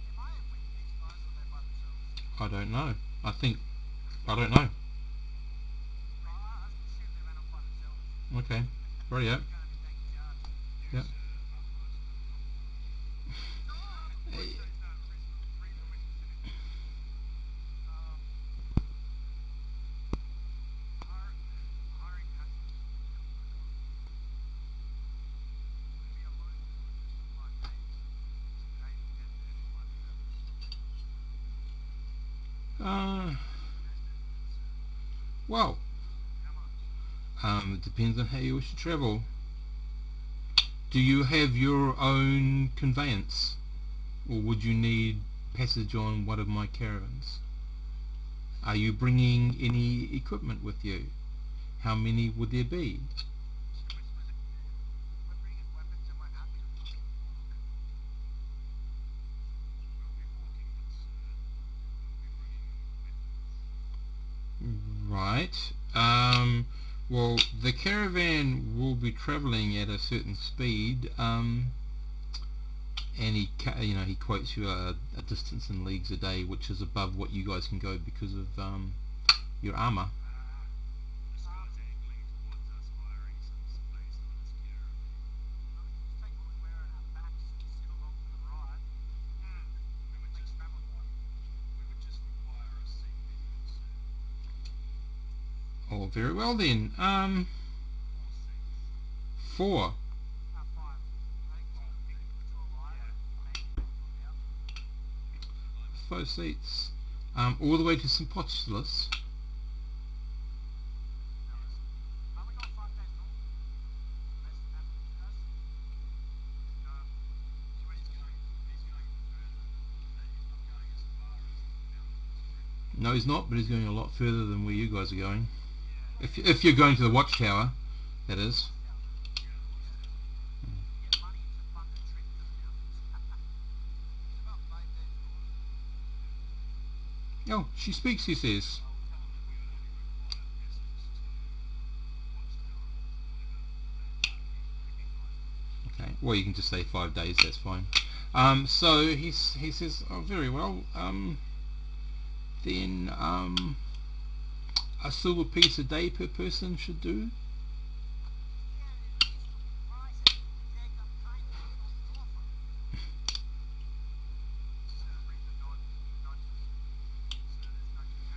Am I with these guys or are they by themselves? I don't know. I think, I don't know. I assume they ran off by themselves. Okay, radio. Who's going to be taking charge? Yep. Oh, Hey, Um, hiring passage would be a low for just for 5 days to pay to get there for my travel. uh, That's well, how much? it depends on how you wish to travel. Do you have your own conveyance, or would you need passage on one of my caravans? Are you bringing any equipment with you? How many would there be? We're bringing weapons and we're happy to fucking walk. We'll be walking, but we'll be bringing weapons. Right. Well, the caravan will be travelling at a certain speed, and he quotes you a distance in leagues a day, which is above what you guys can go because of your armour. This guy's angling towards us hiring some space on his caravan. Well, we can just take what we wear on our backs and sit along for the ride. We would Make just travel light. we would just require a seat, good sir. Oh, very well then. 4 seats. Four. 5. I think Well, it's alright. yeah. I mean, depends on the outfit. Five seats. All the way to St. Postulus. Are we going 5 days north? Less than that with you guys? No. He's going further than that. He's not going as far as the mountains really. No, he's not, but he's going a lot further than where you guys are going. Yeah. If you're going to the watchtower, that is. Yeah. Yeah, of course, Yeah. yeah. Get money to fund a trip to the mountains. It's about 5 days north. Oh, she speaks, he says. I'll tell him that we would only require passage to the watchtower or whatever that parking night is. Okay, well, you can just say 5 days, that's fine. So he says, oh, very well. Then a silver piece a day per person should do. Yeah, it is for the price that you take up tiny little offer. Rita nodges. So there's nudges.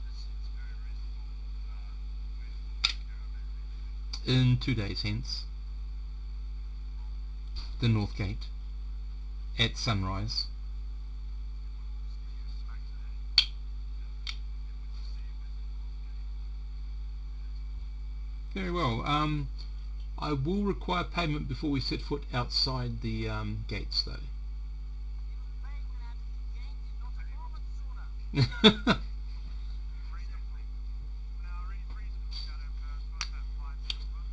This seems very reasonable. When will we care about leaving? In 2 days hence, the North Gate at sunrise. And we will just give you a smack to the head. And we will see you at the North Gate. Very well. I will require payment before we set foot outside the gates, though. Even payment at the gate did not form sooner. Reasonable. Now, reasonable shadow first. What's that? 5 silver.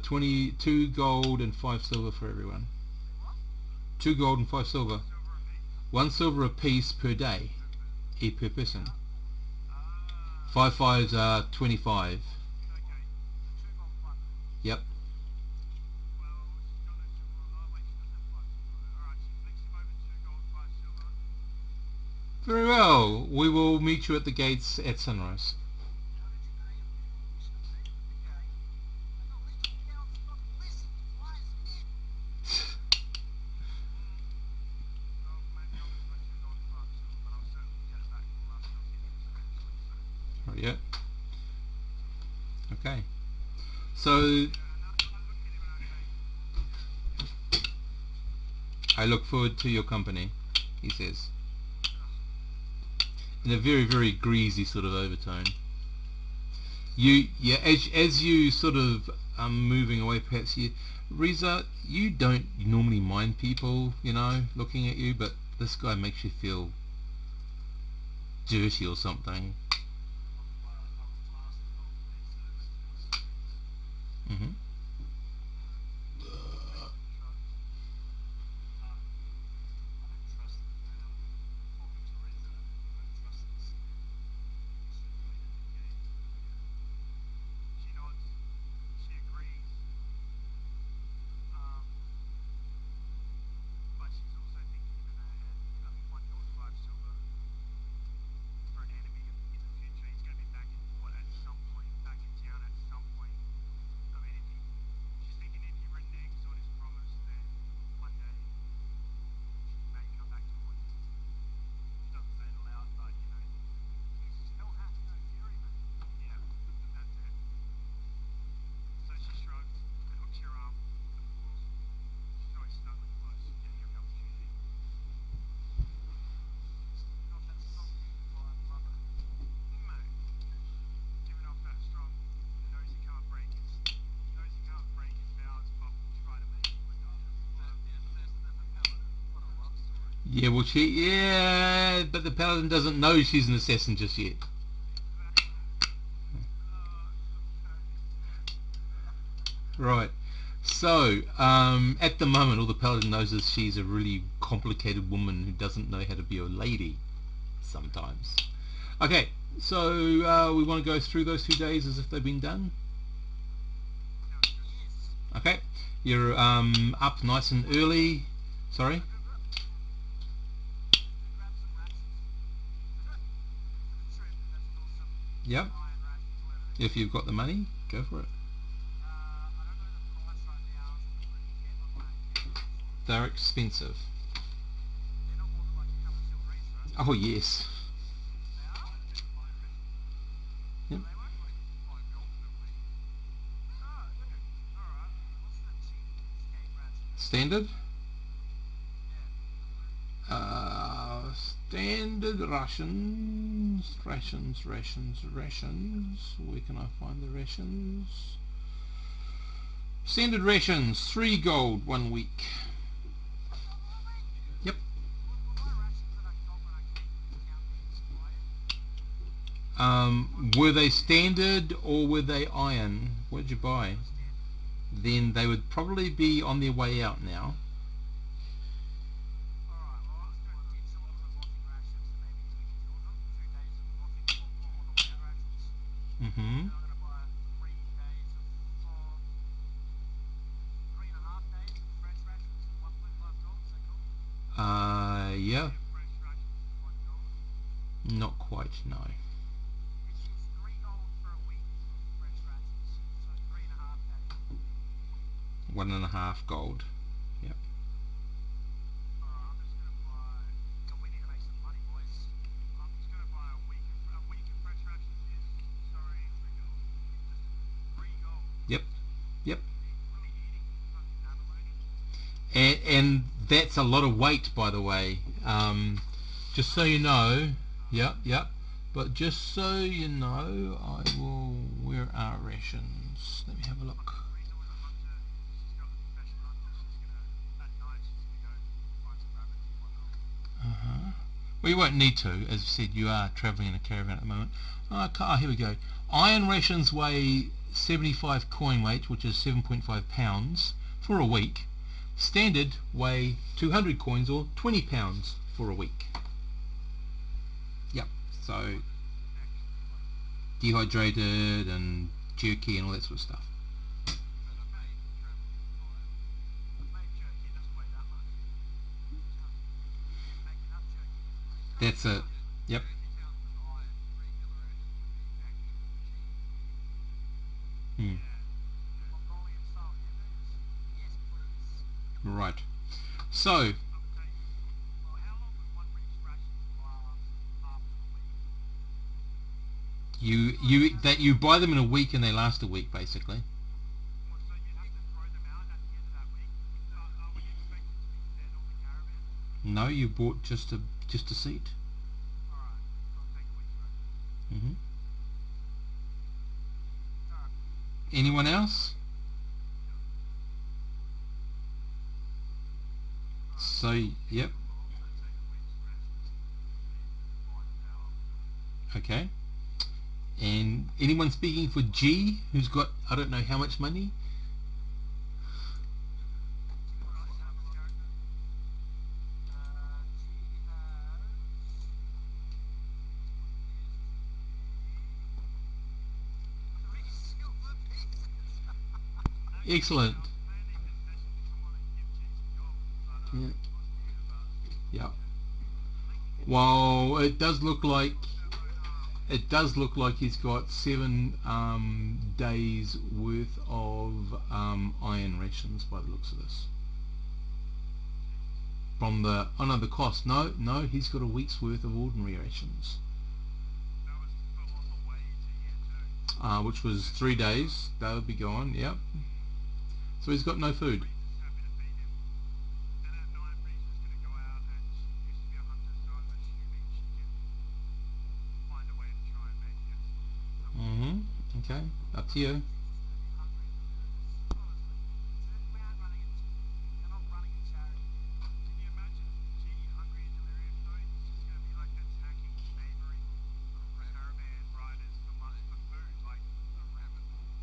22 gold and 5 silver for everyone. Say what? 2 gold and 5 silver. Silver a piece 1 silver apiece per day, per person. per person. Ah. 5 fives are 25. Okay. The 2 gold 5. Yep. Well, she's got no silver. Oh, wait, she does have 5 silver. Alright, she flicks him over 2 gold, 5 silver. Very well. We will meet you at the gates at sunrise. How did you pay him before? We should have paid him at the gate. The little girl's not listening. Wise men. Well, maybe I'll lose my 2 gold and 5 silver, but I'll certainly get it back for the last time she did eventually, so. Right, yeah. Okay. So Yeah, and I look at him and I say, yeah. I look forward to your company, he says, Ugh. in a very, very greasy sort of overtone. As you sort of moving away, perhaps Riza, you don't normally mind people, looking at you, but this guy makes you feel dirty or something. I will pass the gold for their service to my superiors. Hmm. Nathan shrugs. I don't trust them now. Talking to Reza, I don't trust this man. We should wait at the gate. She nods. She agrees. Um, but she's also thinking in her head, I mean, 1 gold, 5 silver for an enemy in the future. He's going to be back in port at some point, back in town at some point. I mean, she's thinking if he reneges on his promise, then one day she may come back to haunt him. She doesn't say it aloud, but He's no hat, no fury, man. yeah, that's it. So she shrugs and hooks your arm, of course. She's always snuggling close, getting every opportunity. Not that strong for you to go out, brother. Mate, giving off that strong, knows he can't break his vows, but will try to make it regardless. The assassin and the paladin. What a love story. Yeah, well, but the paladin doesn't know she's an assassin just yet. Exactly. The perfect test. Right. So, at the moment, all the paladin knows is she's a really complicated woman who doesn't know how to be a lady sometimes. Okay, so we want to go through those 2 days as if they've been done. Sounds good. Yes. Okay, you're up nice and early. Sorry? Go grab some rations. For the trip, that's still some Yep. iron rations or whatever. If you've got the money, go for it. I don't know the price right now. I'm still looking at on my account. They're expensive. They're not more than like a couple silver each, right? Oh, yes. They are? Yep. They were? 5 gold silver each. Oh, okay. Alright. What's the cheapest cake ration? Standard? Yeah. Standard rations. Where can I find the rations? Standard rations, 3 gold, 1 week. Yep. Were my rations that I got when I came to the town expired? Were they standard or were they iron? What did you buy? Standard. Then they would probably be on their way out now. Alright, well I was going to ditch a lot of the rotting rations and maybe we can kill them. 2 days of rotting on the way out rations. Mm-hmm. And I'm going to buy 3 days of 3.5 days of fresh rations, 1.5 gold, so Not quite, no. It's 3 gold for a week of fresh rations, so 3.5 days. 1.5 gold. Yep. Alright, I'm just gonna buy. God, we need to make some money, boys. I'm just gonna buy a week of fresh rations is sorry, 3 gold. Just 3 gold. Yep. Yep. What are we eating? Fucking abalone? And that's a lot of weight, by the way. Just so you know. Yep, yep. But just so you know, I will. Where are rations? Let me have a look. Rita was a hunter. She's got a profession hunter. She's gonna at night. She's gonna go find some rabbits and whatnot. Well, you won't need to, as I said. You are travelling in a caravan at the moment. Here we go. Iron rations weigh 75 coin weight, which is 7.5 pounds, for a week. Standard weigh 200 coins or 20 pounds for a week. Yep. So Actually, like, dehydrated and jerky and all that sort of stuff. But a made travelling fire. made jerky doesn't weigh that much. You make enough jerky. That's it. Yep. 30 pounds of iron regular rations would be actually cheap. Hmm. Mongolian style hamburgers? Yes, please. Right. So I'm taking. Well, how long would one week's rations last after the week? you buy them in a week and they last a week basically. Well, so you'd have to throw them out at the end of that week. Are we expected to be fed on the caravan? No, you bought just a seat. Alright, I'll take a week's ration. hmm Alright. Anyone else? So yep. I'm gonna take a week's rations and find power. Okay. And anyone speaking for G who's got I don't know how much money? Alright, set up this character. She has... Three silver pieces. Excellent. I was planning this session to come on and give G some gold, but Yeah. wasn't good about Yeah. Well, it does look like he's got 7 days worth of iron rations by the looks of this. From the the cost. No, he's got a week's worth of ordinary rations, That was for on the way to here too. which was 3 days. That would be gone. Yep. So he's got no food. Reese's happy to feed him. And at night, Reese is going to go out, and she used to be a hunter, so I'm assuming she can find a way to try and maybe get some. Okay. Up to you. We aren't running it. They're not running a charity. Can you imagine G hungry and delirious though? He's just going to be like attacking neighboring caravan riders for money for food, like a rabbit hole.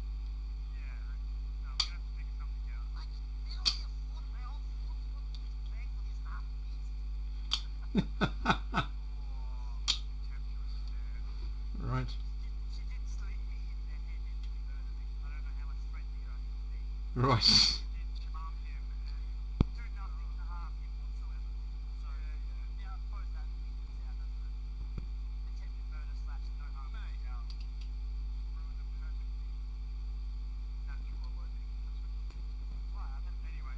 Yeah. No, we're going to have to figure something out. I can barely afford my own food for paying for these half beasts. Oh, contemptuous stare. Right. She did sleep me in the head and we murdered me. I don't know how much friendlier I could be. Right. She did charm him and Do nothing to harm him whatsoever. So, yeah. I suppose that evens out, doesn't it? Attempted murder slash no harm. Mate, ruined a perfectly natural opening. Why? I don't Anyway,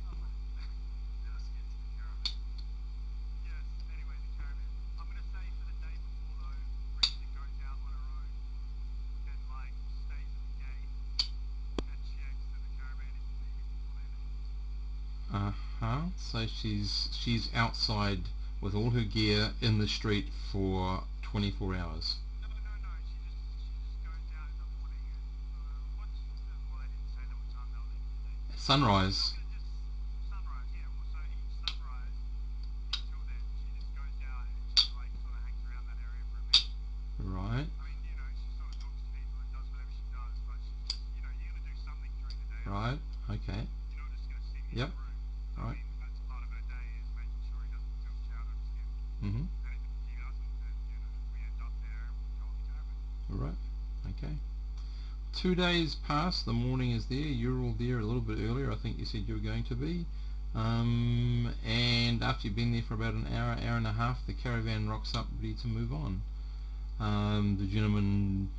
let us get to the caravan. Yes, anyway, the caravan. I'm gonna say for the day before though, Rita goes out on her own and like stays at the gate and checks that the caravan isn't leaving before they leave. So she's outside with all her gear in the street for 24 hours. No. She just goes out in the morning and what's well they didn't say what time they'll leave today. Sunrise. Just sunrise, yeah. Well, so each sunrise until then, she just goes out and she like sort of hangs around that area for a bit. Right. I mean, she sort of talks to people and does whatever she does, but she's just, you're gonna do something during the day. Right. Okay. You're not just gonna sit in Yep. your room. I Right. mean, that's part of her day is making sure he doesn't feel chowed on his skin. Mhm. And if he doesn't, then we end up there and we'll go on the caravan. Right. Okay. 2 days pass. The morning is there. You're all there a little bit earlier. I think you said you were going to be. And after you've been there for about an hour and a half, the caravan rocks up ready to move on. The gentleman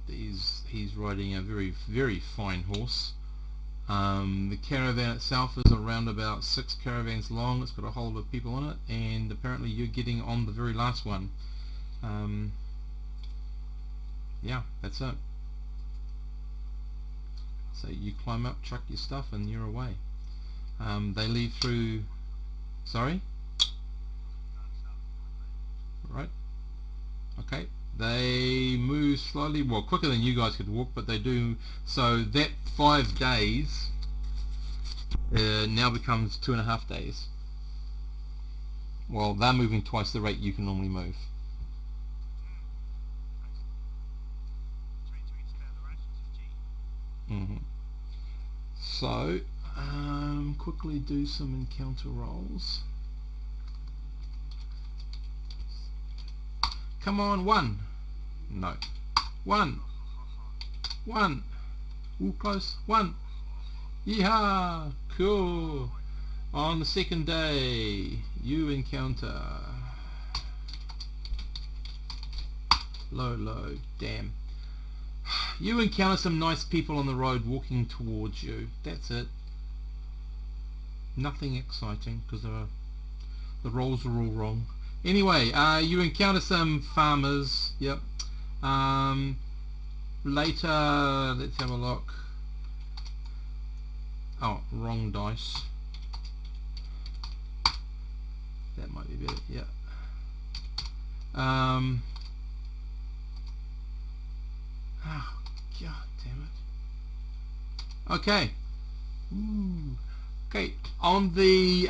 he's riding a very fine horse. The caravan itself is around about 6 caravans long. It's got a whole lot of people on it, and apparently you're getting on the very last one. Yeah, that's it. So you climb up, chuck your stuff, and you're away. They leave through... Sorry? Right. Okay. They move slowly, well, quicker than you guys could walk, but they do. So that 5 days now becomes 2.5 days. Well, they're moving twice the rate you can normally move. Which means we can spare the rations for G. So, quickly do some encounter rolls. Come on, 1. No. 1. 1. Ooh, close. 1. Yeehaw! Cool. On the second day, you encounter... Low. Damn. You encounter some nice people on the road walking towards you. That's it. Nothing exciting, because the rolls are all wrong. Anyway, you encounter some farmers. Yep. Later, let's have a look. Oh, wrong dice. That might be better. Yeah. Oh, god damn it. Okay. Ooh. Okay, on the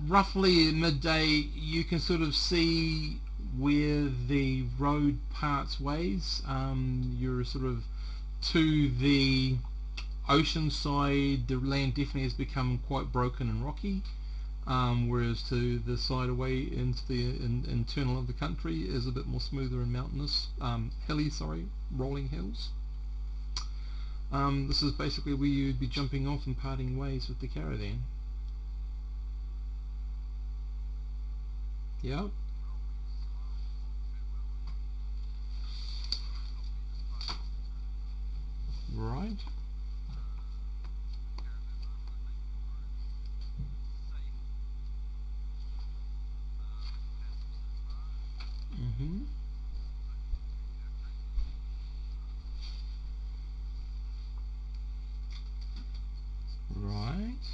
roughly midday, you can sort of see where the road parts ways. You're sort of to the ocean side. The land definitely has become quite broken and rocky, whereas to the side away into the internal of the country is a bit more smoother and mountainous, rolling hills. This is basically where you'd be jumping off and parting ways with the caravan. Yeah. Right. Right.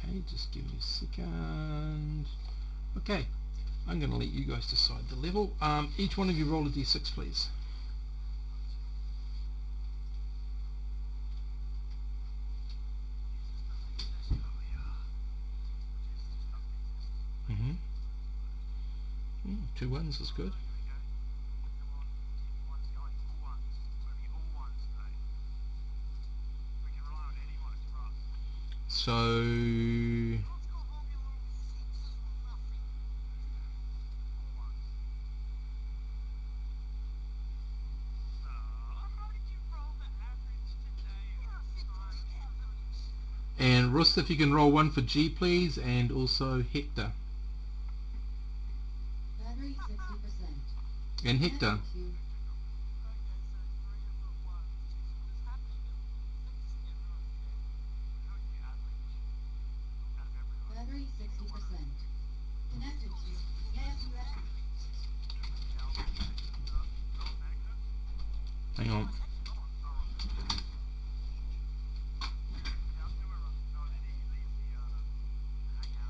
Okay, just give me a second. Okay, I'm going to let you guys decide the level. Each one of you roll a d6, please. Mm-hmm. 2 ones is good. So Let's go home, you little 6 or nothing. So, how did you roll the average today? Yeah, 15 average. and Rust, if you can roll 1 for G, please, and also Hector. Battery 60%. And Hector. Connected to Okay, so 3 of the ones. Jeez, what is happening? There were 6 everyone did. How did you average out of everyone? battery 60%. Connected to KFUS. Hang on.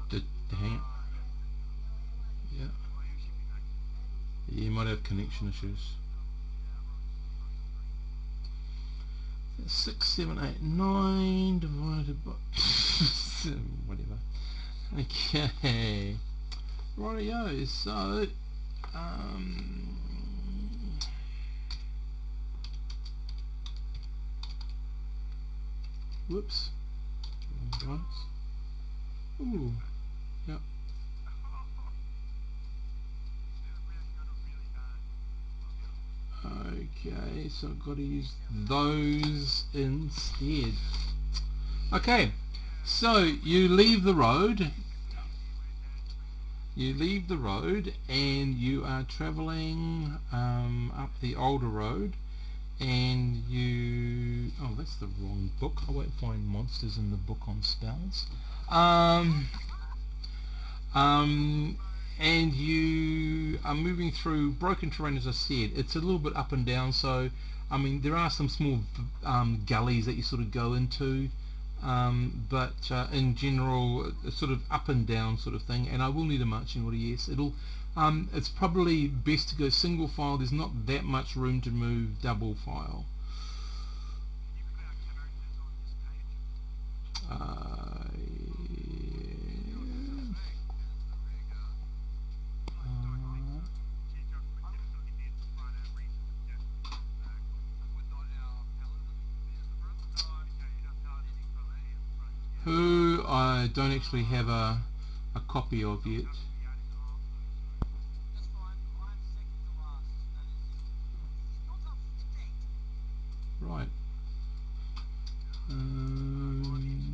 The hang. Yeah. You might have connection issues. 6, 7, 8, 9 divided by whatever. Okay. Rightio. So whoops. Wrong dice. Ooh. Yep. Okay, so I've got to use those instead. Okay, so you leave the road. You leave the road and you are travelling up the older road, and you... Oh, that's the wrong book. I won't find monsters in the book on spells. Um, um, and you are moving through broken terrain, as I said. It's a little bit up and down, so I mean there are some small gullies that you sort of go into, but in general it's sort of up and down sort of thing. And I will need a marching order, yes. It's probably best to go single file. There's not that much room to move double file. Can you put our characters on this page? Uh, Keep your Mackenzie near the front and Reese. Yeah. Cool. Would not our paladin be at the front? Oh, okay. Our paladin is probably at the front. Yeah. who I don't actually have a copy of yet. That's fine. I'm second to last. That is not up to date. Right.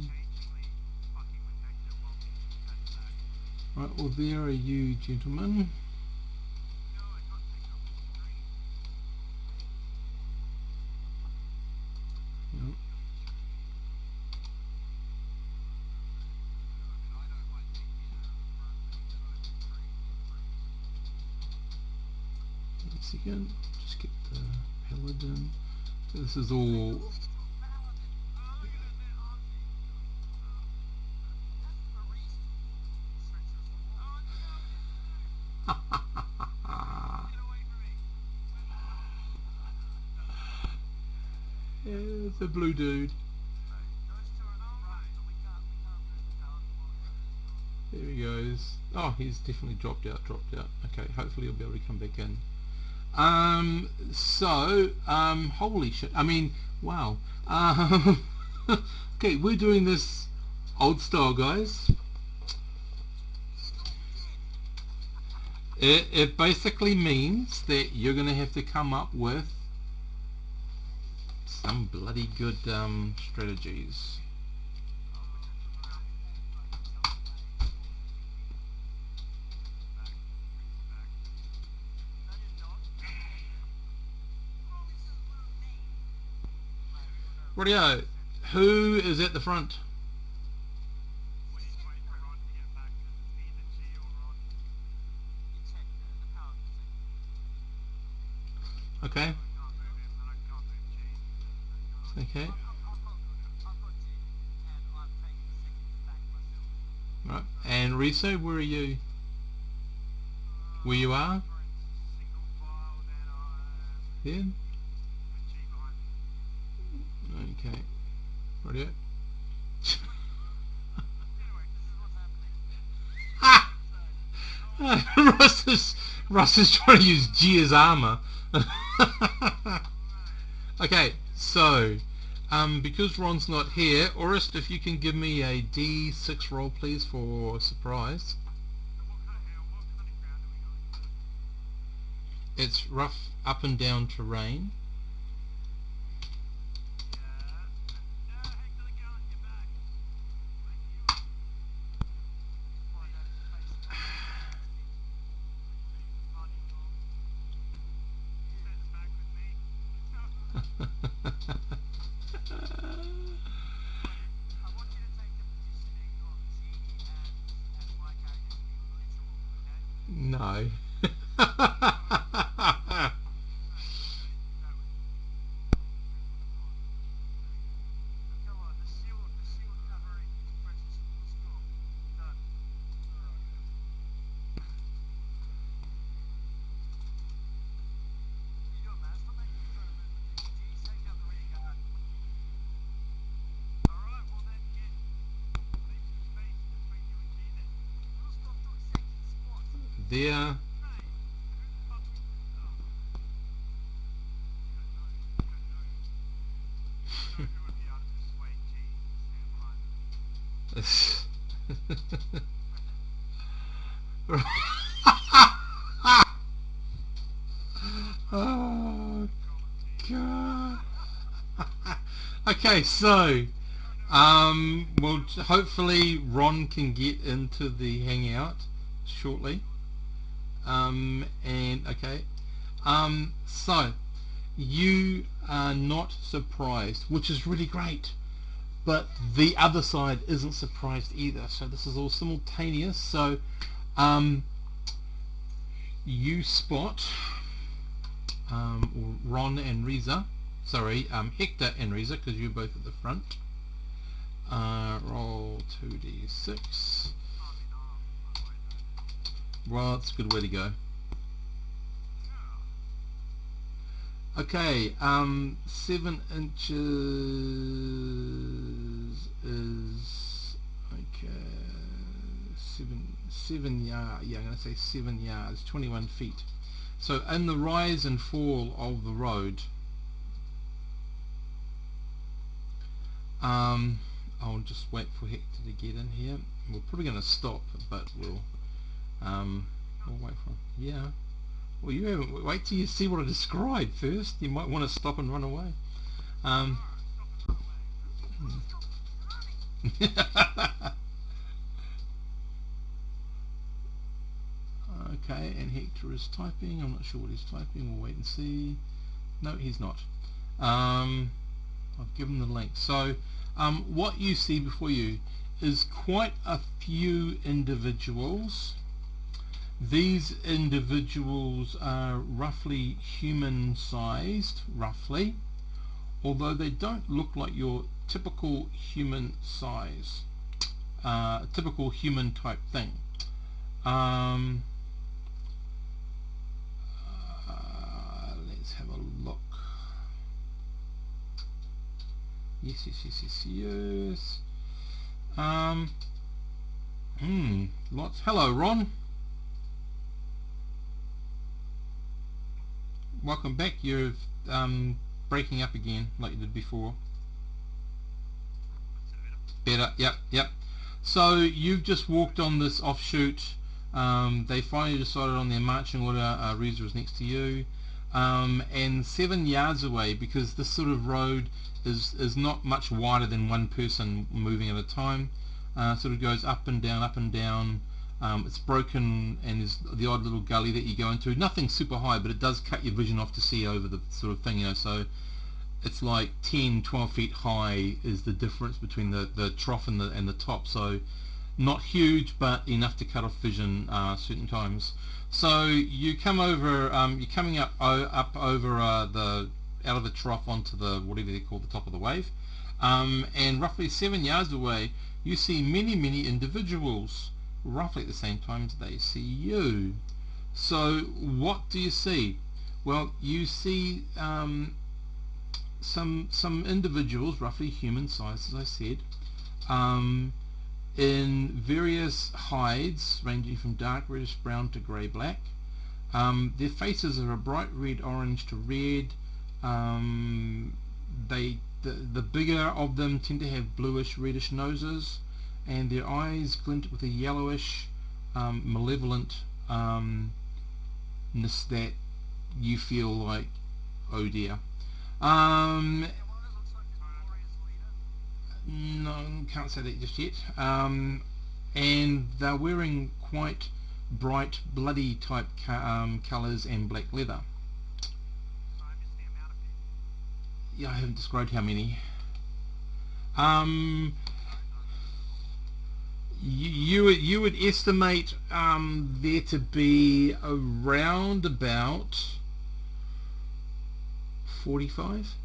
Interchangingly fucking with Hector while Vincent's at the back. Right, well there are you gentlemen. No, I can't take it off the screen. Yep. I mean, I don't mind being here at the front, being that I'm trained in tricks. Once again, just get the paladin. So this is all... Paladin. Oh, look at it, they're armsy. That's Maurice. Treacherous wolf. Oh, no, get away from me. Where's the paladin? Yeah, it's a blue dude. Those two are at the front, so we can't move the paladin while Hector's gone. There he goes. Oh, he's definitely dropped out. Okay, hopefully he'll be able to come back in. Holy shit. I mean, wow. Okay, we're doing this old style, guys. It basically means that you're going to have to come up with some bloody good strategies. No, you're not. Rightio. Who is at the front? We're just waiting for Ron to get back because it's either G or Ron. It's Hector. The paladin's second. Okay. I can't move him and I can't move G. Okay. I've got G, and I'm taking the second back myself. Right. And Riso, where are you? Where you are? We're in single file, then I'm Here? with G behind me. Okay. Rightio. Anyway, this is what's happening. Russ is trying to use G as armor. Okay, so because Ron's not here, Orist, if you can give me a D6 roll, please, for surprise. What kind of ground are we going? It's rough up and down terrain. Yeah, Hector the gun, get back. Find out his face now. Party wall. Stand back with me. I want you to take the positioning of G and my character to be literal, okay? No. Come on, the shield covering versus the skull. Done. You do a master mate? You try to move with these G's, take out the rear guard. Alright, well then get leave some space between you and G then. We'll stop to exact the spot. There. Hey, who the fuck was oh. You don't know. You don't know. You don't know who would be able to persuade G to stand behind them. Oh Colin G. God. Okay, so well, hopefully Ron can get into the hangout. shortly. And okay, so you are not surprised, which is really great. But the other side isn't surprised either. So this is all simultaneous. So you spot Ron and Reza. Sorry, Hector and Reza, because you're both at the front. Roll 2d6. Well, that's a good way to go. Okay, 7 inches is okay. 7 yards. Yeah, I'm going to say 7 yards, 21 feet. So in the rise and fall of the road, I'll just wait for Hector to get in here. We're probably going to stop, but we'll wait for him. Yeah. Well, you haven't. Wait till you see what I described first. You might want to stop and run away. Okay, and Hector is typing. I'm not sure what he's typing. We'll wait and see. No, he's not. I've given the link. So what you see before you is quite a few individuals. These individuals are roughly human sized, roughly, although they don't look like your typical human size, typical human type thing. Let's have a look. Yes. Lots. Hello, Ron. Welcome back. You're breaking up again like you did before. Better. Yep. So you've just walked on this offshoot. They finally decided on their marching order. Reza was next to you, and 7 yards away, because this sort of road is not much wider than one person moving at a time. Sort of goes up and down. It's broken, and there's the odd little gully that you go into. Nothing super high, but it does cut your vision off to see over the sort of thing, you know. So it's like 10-12 feet high is the difference between the trough and the top. So not huge, but enough to cut off vision certain times. So you come over, you're coming up over the out of the trough onto the whatever they call the top of the wave, and roughly 7 yards away you see many individuals roughly at the same time as they see you. So what do you see? Well, you see some individuals roughly human size, as I said, in various hides ranging from dark reddish brown to grey black. Their faces are a bright red orange to red. The bigger of them tend to have bluish reddish noses, and their eyes glint with a yellowish malevolent ness that you feel like, oh dear. No, can't say that just yet. And they're wearing quite bright, bloody type colours and black leather. Yeah, I haven't described how many. You would estimate there to be around about 45.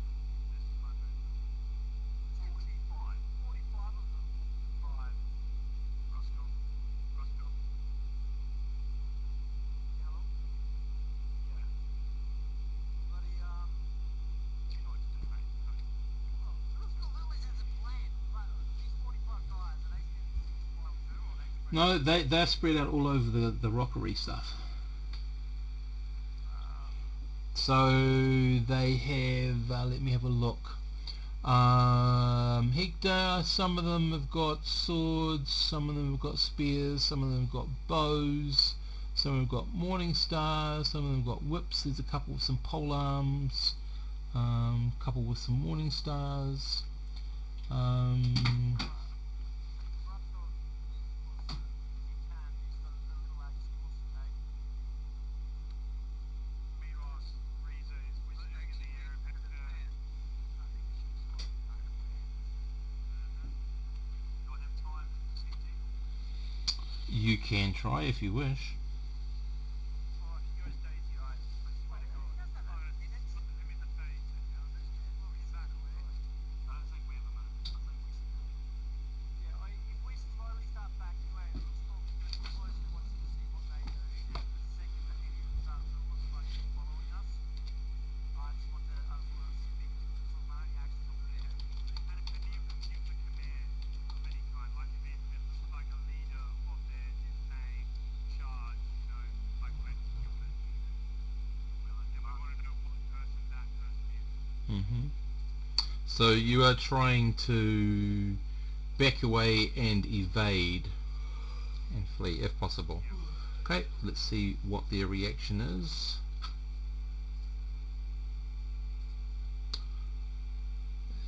No, they're spread out all over the rockery stuff. So they have, let me have a look. Hector, some of them have got swords, some of them have got spears, some of them have got bows, some of them have got morning stars, some of them have got whips. There's a couple with some pole arms, a couple with some morning stars. You can try if you wish. Oh, he goes Daisy Eyes. I swear to God. Him in the face. Exactly. I don't think we have a minute. I think we should go. Yeah, if we slowly start backing away, I'm just closely watching to see what they do, and the second that any of them start to look like they're following us, I just want to speak sort of my own actions on their behalf. And if any of them gives a command of any kind, like if it's like a leader of theirs is saying charge, like when Gilbert uses, then we want to know what person that person is. So you are trying to back away and evade and flee if possible. Okay, let's see what their reaction is.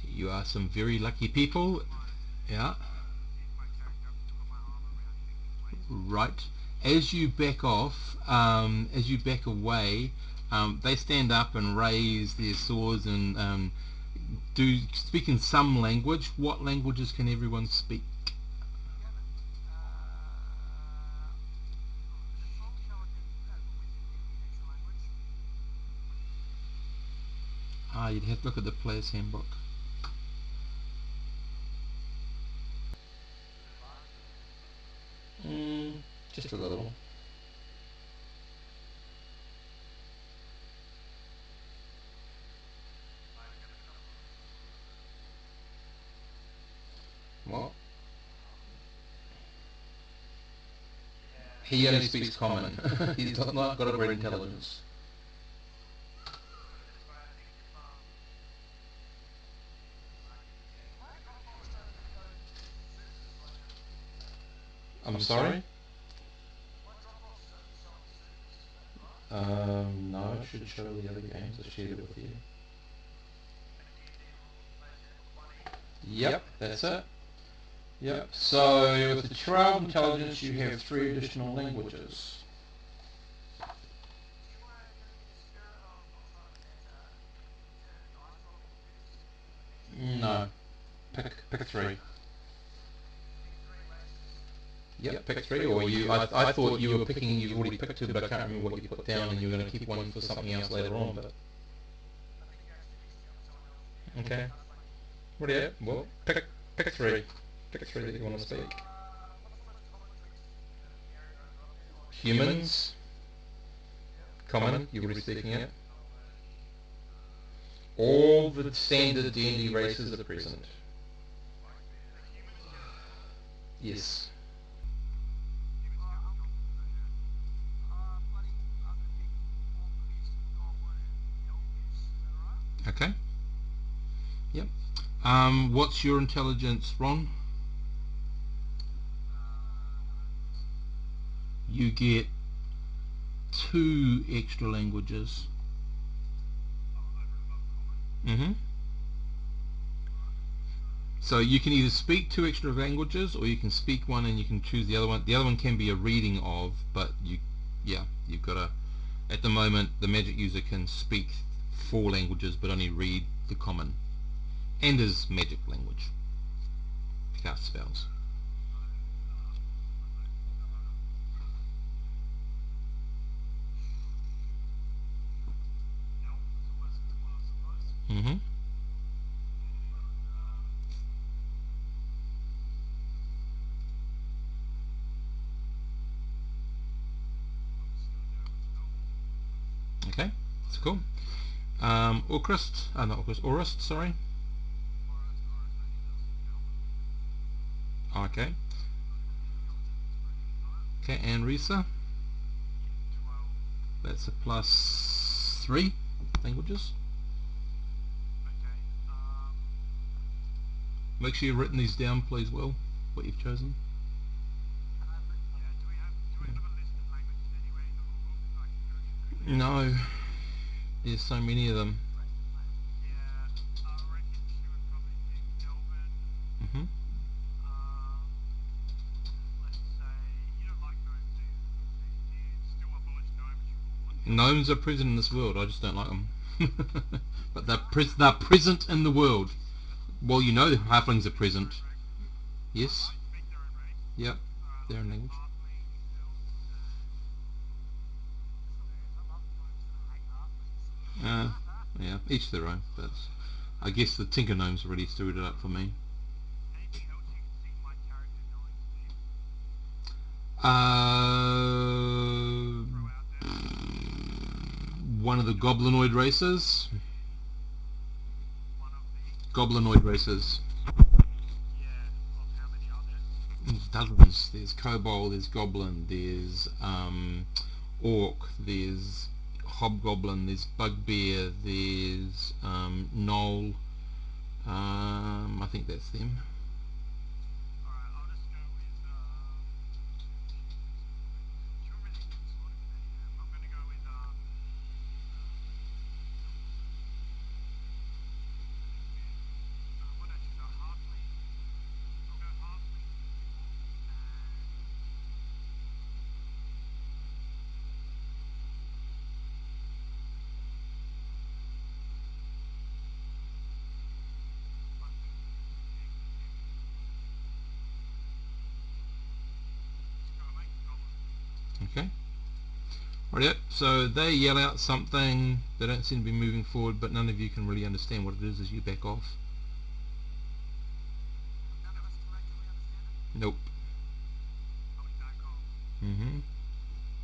You are some very lucky people. Yeah. Here's my character. I've still got my arm around him in place. Right. As you back off, as you back away, they stand up and raise their swords and do speak in some language. What languages can everyone speak? Strong intelligence as a wizard give me an extra language. You'd have to look at the player's handbook. Just a little. What? He only speaks common. He's not got a great intelligence. I'm sorry? No, I should show the other games. I shared it with you. Yep, that's it. Yep. So with the 12 intelligence, you have 3 additional languages. No. Pick 3. Yep, pick 3. Or you. I thought you were picking. You've already picked 2, but I can't remember what you put down, and you were going to keep one for something else later on. But okay. Whatever. Well, pick 3. Pick 3 that you want to speak. Humans. Common. You're already speaking it. All the standard D&D races are present. Yes. Buddy, I'm gonna pick Orcish, Goblin, and Elvish. Is that right? Okay. Yep. What's your intelligence, Ron? You get 2 extra languages. So you can either speak 2 extra languages, or you can speak one and you can choose the other one. The other one can be a reading of, but you've got to. At the moment, the magic user can speak 4 languages, but only read the common, and his magic language. Cast spells. Okay, that's cool. Orcrist, not Orcrist, Aurist, sorry. Okay. Okay, and Risa? That's a +3 languages. Make sure you've written these down, please, Will, what you've chosen. Do we have a list of languages anywhere in the rulebook I can go through? No, there's so many of them. Yeah, I reckon she would probably pick Elven. Let's say you don't like gnomes, do you still abolish gnomes? Gnomes are present in this world, I just don't like them. But they're present in the world. Well, you know the halflings are present. Yes. Speak their own race. Yep. Their own language. Halflings, each their own. But I guess the Tinker Gnomes already stirred it up for me. Anything else you can see my character knowing, Steve? Throw Uh, out there. one of the goblinoid races. One of the Goblinoid races. yeah. Of how many are there? There's dozens. There's kobold, there's goblin, there's orc, there's hobgoblin, there's bugbear, there's gnoll. I think that's them. Alright, I'll just go with you don't really need to look at any of them. I'm gonna go with it's weird. What did I choose? A halfling. I'll go halfling, orc, and bugbear. Yeah, good tip. Just gotta make a goblin. Okay. Right, so they yell out something. They don't seem to be moving forward, but none of you can really understand what it is as you back off. None of us collectively understand it. Nope. I'll be back off. Mhm.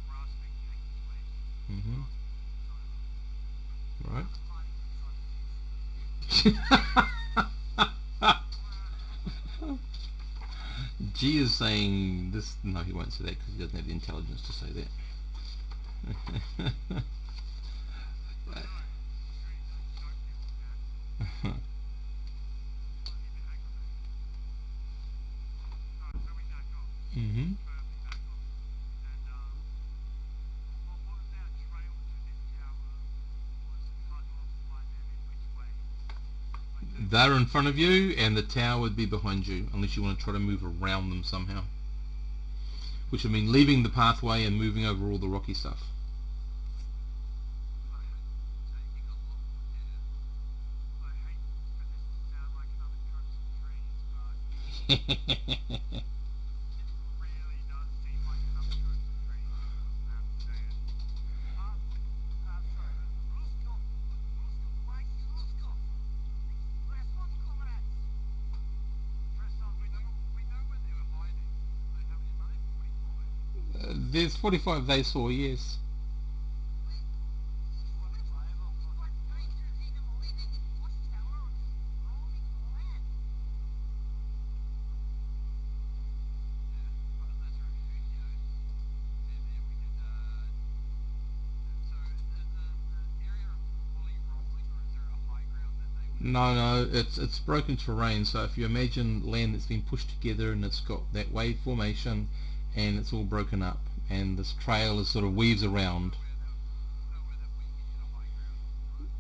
Grasping Yankees waves. Mhm. Right. I'm hiding inside the fence. G is saying this. No, he won't say that because he doesn't have the intelligence to say that. I know. You really don't feel bad. Might be a bit aggravating. Alright, so we back off. Mhm. Firmly back off. And what if our trail to this tower was cut off by them in which way? Like They're in front of you, and the tower would be behind you, unless you want to try to move around them somehow. Which would mean leaving the pathway and moving over all the rocky stuff. I hate Taking a lot more care. I hate for this to sound like another Tropes and Trees, but it really does seem like another Tropes and Trees. I have to say it. Sorry. Ruskov. Ruskov. Why you Ruskov? Press one, comrades. Press on. We know where they were hiding. How many are they? 45. There's 45 they saw, yes. It's 45 or what creatures even living in Watchtower or just roaming the land? Yeah, but let's review. Maybe we could. So is the area fully rolling, or is there a high ground that they would? No, it's broken terrain. So if you imagine land that's been pushed together and it's got that wave formation, and it's all broken up, and this trail is sort of weaves around. Nowhere that we can hit a high ground, right?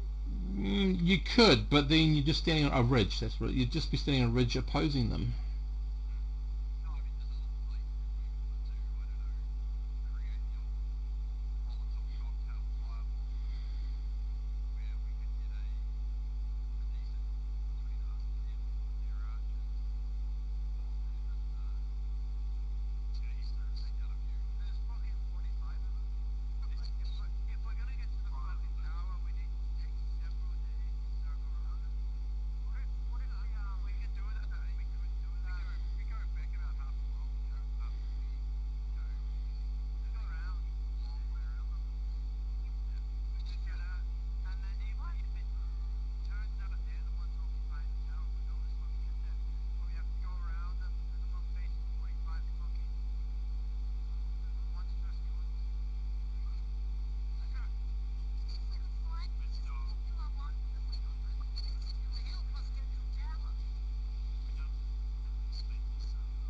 You could, but then you're just standing on a ridge. That's right. You'd just be standing on a ridge opposing them. No, I mean just as like if we were to, I don't know, create the old Molotov cocktail fireball where we could get a decent between us and them with their archers, or even take out a few. There's fucking 45 of them. If we're gonna get to the fucking tower, we need to take several days to circle around it. What if we could do it? We could do it. We go back about half a mile and go up. Go around. Long way around them. We could do that, and then if it turns out they're the ones occupying the tower, we know it's fucking get there. But we have to go around them, and I'm not facing 45 fucking monstrous cunts. If we can find this particular one, it will help us get to tower. No, speak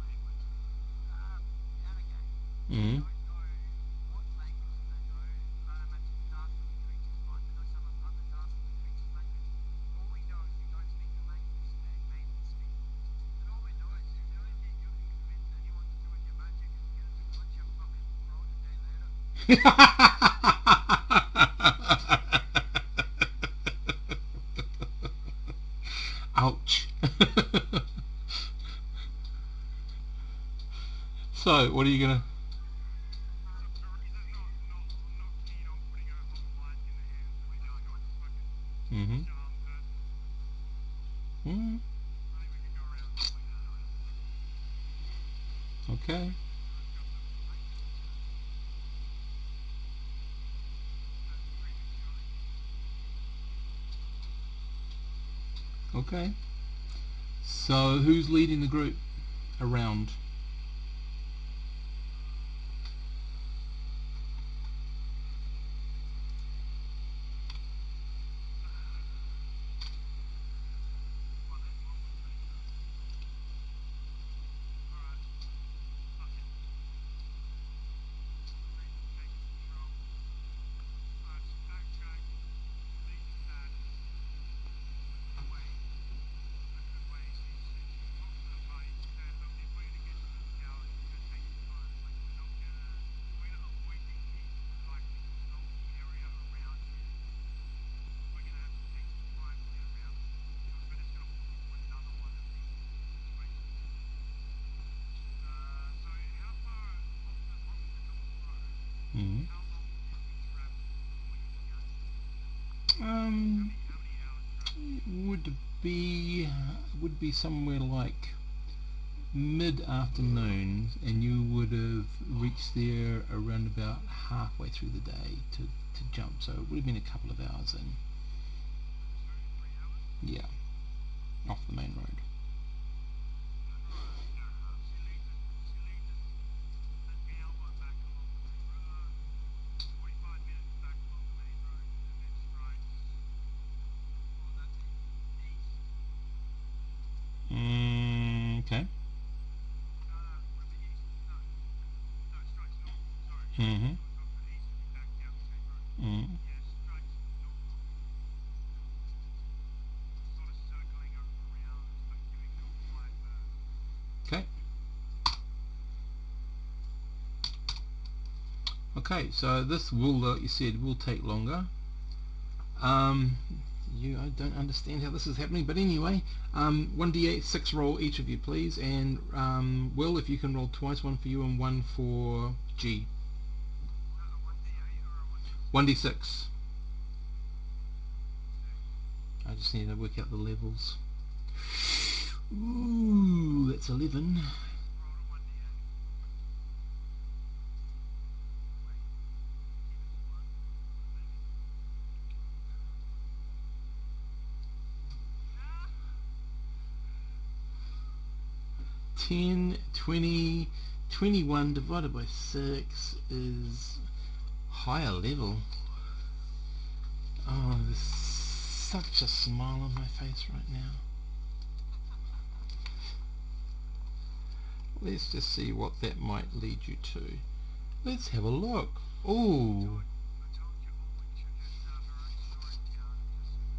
language. Alligator. Mm-hmm. Don't know what languages they know. I imagine dastardly creatures might know some of other dastardly creatures' language. All we know is we don't speak the language they mainly speak. And all we know is the only thing you can convince anyone to do with your magic is get them to punch your fucking throat a day later. Ouch. So, what are you gonna? So Teresa's not keen on putting her whole life in the hands of a guy who fucking Mm-hmm. charm person. Mm. I think we could go around and like start up. Okay. I've got the maintenance as prematurely. Okay. So who's leading the group around? Well, that's one would take Alright, fucking Reese is taking control. Alright, to backtrack, Lisa's had a good way. She's talked to the party. She said, look, if we're gonna get to this tower, it's gonna take some time. Like we're not gonna, if we're gonna avoid these people who like to control the area around here, we're gonna have to take some time to get around them because we're just gonna walk into another one of these situations. So how far off the North Road? Mm. How long did we travel before you encountered them? Um, How many hours travel? would be somewhere like mid-afternoon, and you would have reached there around about halfway through the day to jump. So it would have been a couple of hours in. 2-3 hours? Yeah, off the main road. Alright, fair enough. She leads us an hour back along the main road. 45 minutes back along the main road and then strikes, what would that be? East? Okay. No, would it be east? No. No, strikes north. Sorry. Mm-hmm. We were talking about east would be back down the same road. Mm. Yeah, strikes north. Sort of circling around but giving them a wide berth. Okay. Okay, so this will, like you said, will take longer. I don't understand how this is happening, but anyway, 1d8, 6 roll each of you, please, and Will, if you can roll twice, one for you and one for G. A 1d8 or a 1d6? 1d6. 6. I just need to work out the levels. Ooh, that's 11. Rolled a 1d8. Wait, keep it to 1, maybe. 10, 20, 21 divided by 6 is higher level. Oh, there's such a smile on my face right now. Let's just see what that might lead you to. Let's have a look. Ooh. I told you Owen should just start her own store in town and just,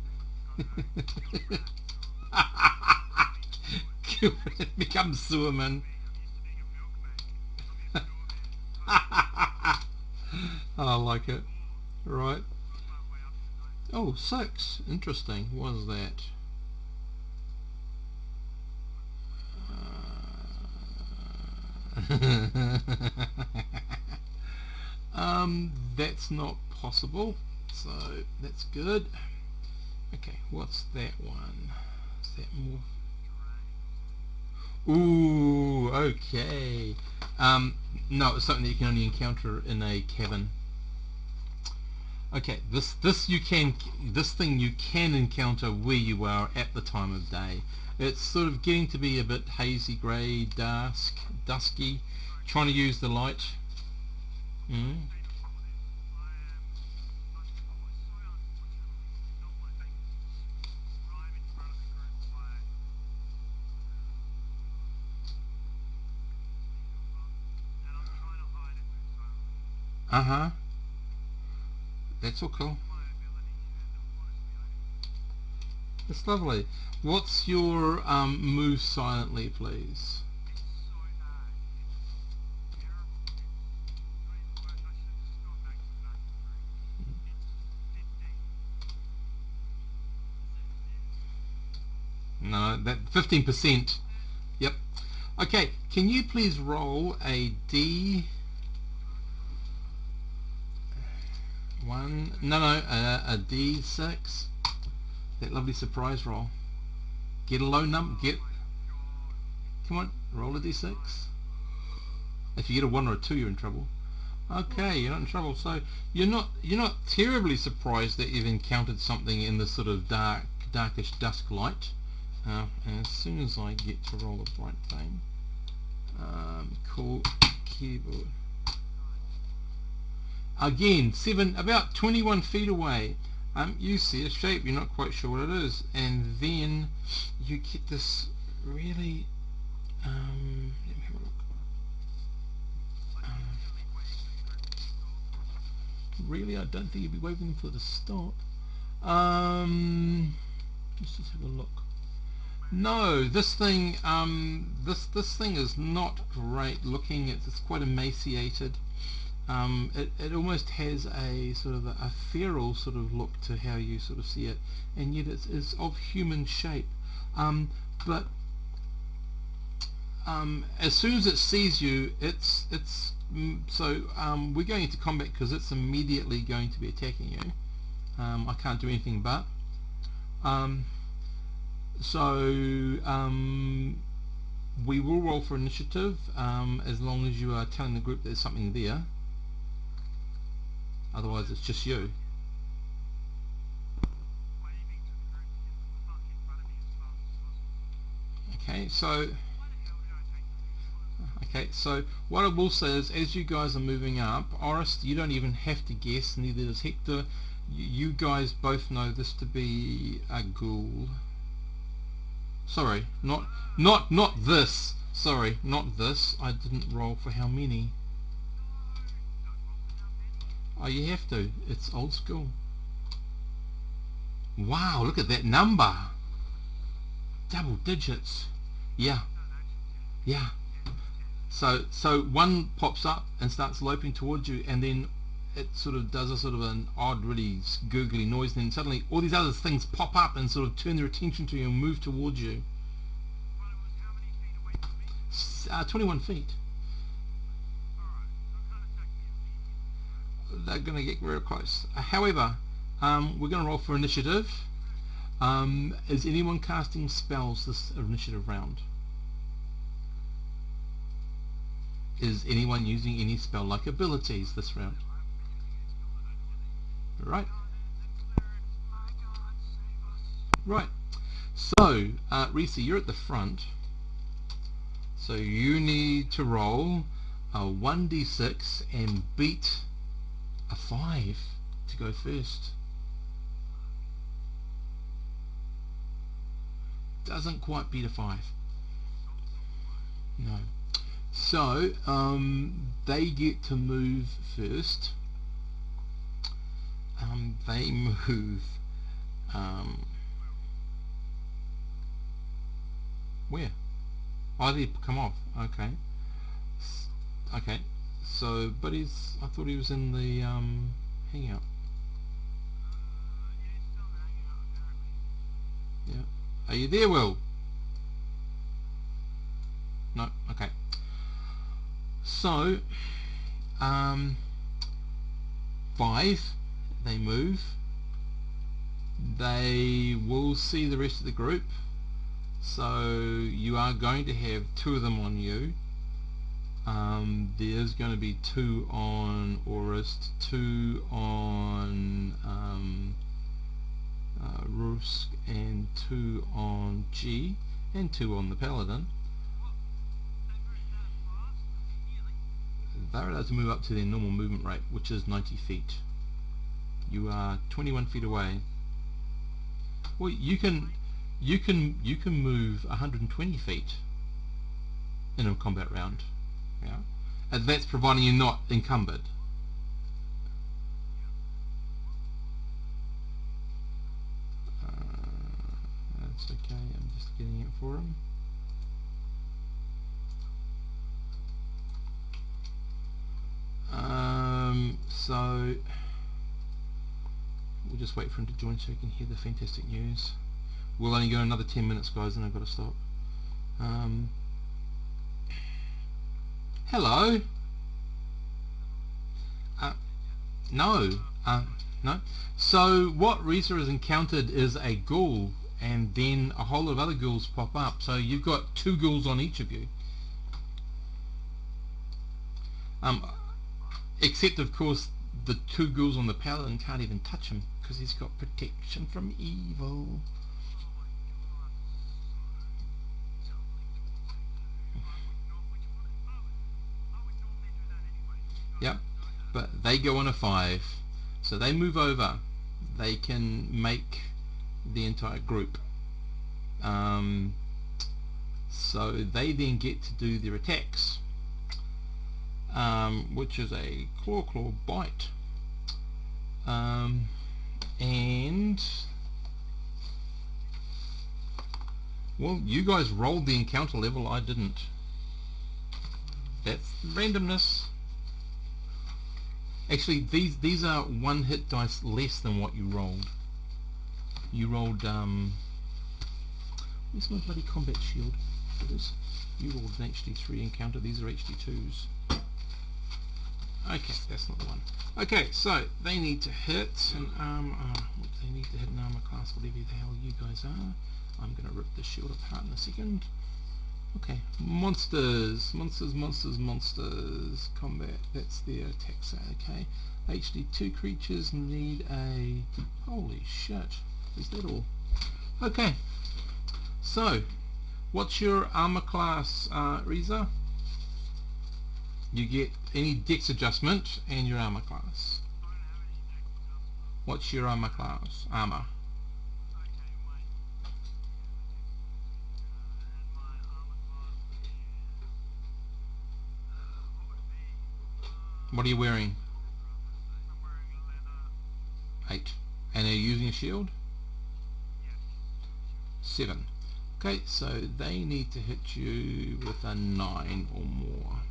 I don't know, kill rats or clean the sewers. Become Sewerman. I'm used to being a milkman. I'll be a sewer man. I like it. 4. Right. Work my way up to 9. Oh, 6. Interesting. What is that? That's not possible. So that's good. Okay, what's that one? Is that more? Drain. Ooh, okay. No, it's something that you can only encounter in a cabin. Okay, this thing you can encounter where you are at the time of day. It's sort of getting to be a bit hazy, grey, dusky. Trying to use the light. Mm. Say before this, I am unfortunately not wanting to rhyme in front of the group by sneak a bum, and I'm trying to hide it move silently. Uh-huh. That's all cool. It's my ability, and honestly, I hate it. It's lovely. What's your move silently, please? It's so bad. It's terrible. It's not even worth. I should have just gone back to back to 3. It's 15. No, that 15%. Yep. Okay, can you please roll a D1? No, a D6. that lovely surprise roll. Get a low number. Come on, roll a d6. If you get a 1 or a 2, you're in trouble. Okay, you're not in trouble. So you're not terribly surprised that you've encountered something in this sort of darkish dusk light. And as soon as I get to roll the right thing, cool keyboard. Again, about 21 feet away. You see a shape, you're not quite sure what it is, and then you get this really. Let me have a look. Really, I don't think you'd be waiting for it to stop. Let's just have a look. No, this thing, this thing is not great looking. It's quite emaciated. It almost has a sort of a feral sort of look to how you sort of see it, and yet it's of human shape. But as soon as it sees you, we're going into combat because it's immediately going to be attacking you. I can't do anything but. We will roll for initiative as long as you are telling the group there's something there. Otherwise it's just you. Waving to the group to get the fuck in front of me as fast as possible. Okay, so Why the hell did I take the picture? okay, so what I will say is, as you guys are moving up, Orist, you don't even have to guess, neither does Hector. You guys both know this to be a ghoul. Sorry, not this. Sorry, not this. I didn't roll for how many. Oh, you have to. It's old school. Wow, look at that number. Double digits. Yeah. Yeah. So one pops up and starts loping towards you, and then it sort of does a sort of an odd, really gurgly noise, and then suddenly all these other things pop up and sort of turn their attention to you and move towards you. Well, it was how many feet away from me? 21 feet. Alright, so it kind of attacked me immediately. They're going to get real close. However, we're going to roll for initiative. Is anyone casting spells this initiative round? Is anyone using any spell-like abilities this round? Right. Right. So, Reese, you're at the front. So you need to roll a 1d6 and beat a 5 to go first. Doesn't quite beat a 5. No. So, they get to move first. They move where? Oh, they come off. Okay. Okay. So, but I thought he was in the hangout. Yeah, he's still hanging out apparently. Yeah. Are you there, Will? No. Okay. So, 5. They move. They will see the rest of the group. So you are going to have 2 of them on you. There's going to be 2 on Orist, 2 on Rusk, and 2 on G, and 2 on the Paladin. They moved that fast, immediately. They're allowed to move up to their normal movement rate, which is 90 feet. You are 21 feet away. Well, you can move 120 feet in a combat round. Yeah, and that's providing you're not encumbered. That's okay. I'm just getting it for him. So we'll just wait for him to join so we can hear the fantastic news. We'll only go another 10 minutes, guys, and I've got to stop. Hello. No. No. So what Risa has encountered is a ghoul, and then a whole lot of other ghouls pop up. So you've got 2 ghouls on each of you. Except of course the 2 ghouls on the paladin can't even touch him because he's got protection from evil. Yep, but they go on a 5, so they move over. They can make the entire group. So they then get to do their attacks, which is a claw bite, and well, you guys rolled the encounter level, I didn't. That's randomness. Actually, these are 1 hit dice less than what you rolled. You rolled where's my bloody combat shield? It is. You rolled an HD3 encounter. These are HD2s. Okay, that's not the one. Okay, so they need to hit an armor. What do they need to hit an armor class? Whatever the hell you guys are. I'm going to rip the shield apart in a second. Okay, monsters. Combat. That's their attack set. Okay, HD2 creatures need a. Holy shit! Is that all? Okay. So, what's your armor class, Reza? You get any dex adjustment and your armor class. What's your armor class? Armor. What are you wearing? 8. And are you using a shield? 7. Okay, so they need to hit you with a 9 or more.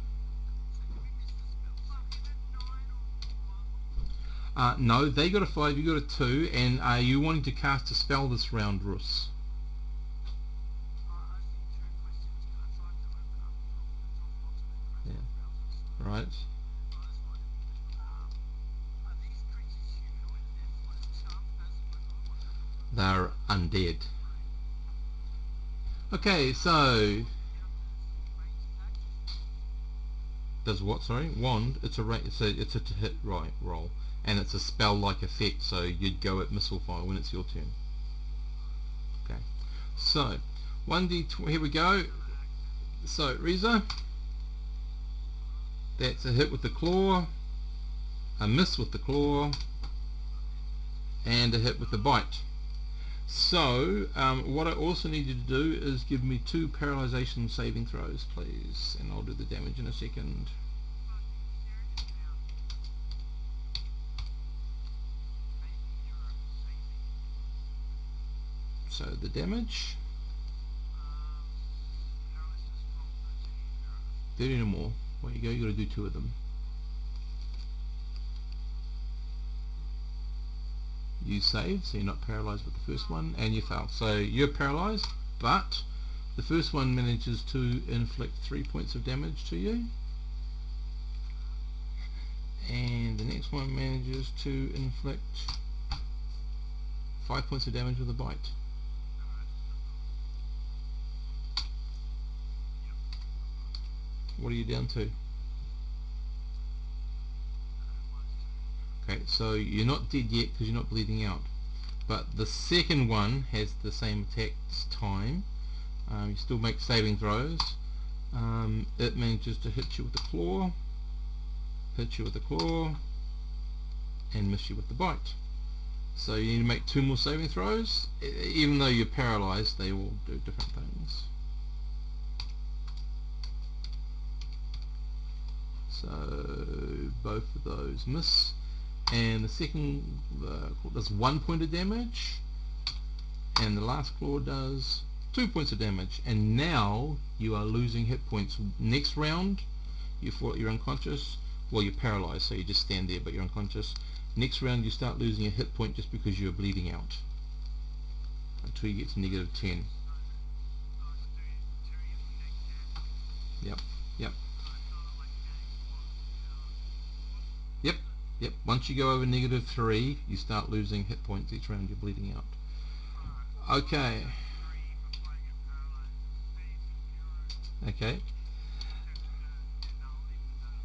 No, they got a 5, you got a 2, and are you wanting to cast a spell this round, Rus? Yeah. Right. They're undead. Okay, so does what? Sorry, wand. It's a to hit right roll, and it's a spell-like effect. So you'd go at missile fire when it's your turn. Okay, so 1d20. Here we go. So Reza, that's a hit with the claw, a miss with the claw, and a hit with the bite. So, what I also need you to do is give me 2 paralyzation saving throws, please, and I'll do the damage in a second. So, the damage, 13 or more. There you go, you got to do 2 of them. You saved, so you're not paralyzed with the first one, and you fail. So you're paralyzed, but the first one manages to inflict 3 points of damage to you, and the next one manages to inflict 5 points of damage with a bite. What are you down to? Okay, so you're not dead yet because you're not bleeding out. But the second one has the same attack time. You still make saving throws. It manages to hit you with the claw, hit you with the claw, and miss you with the bite. So you need to make 2 more saving throws. Even though you're paralyzed, they all do different things. So both of those miss. And the second does 1 point of damage, and the last claw does 2 points of damage. And now you are losing hit points. Next round, you're unconscious. Well, you're paralyzed, so you just stand there, but you're unconscious. Next round, you start losing a hit point just because you're bleeding out until you get to -10. Yep. Yep. Yep. Yep, once you go over -3, you start losing hit points each round. You're bleeding out. Okay. 3 for playing it paralyzed. Basic hero. Okay. Except, yeah, no, I'll leave it at that.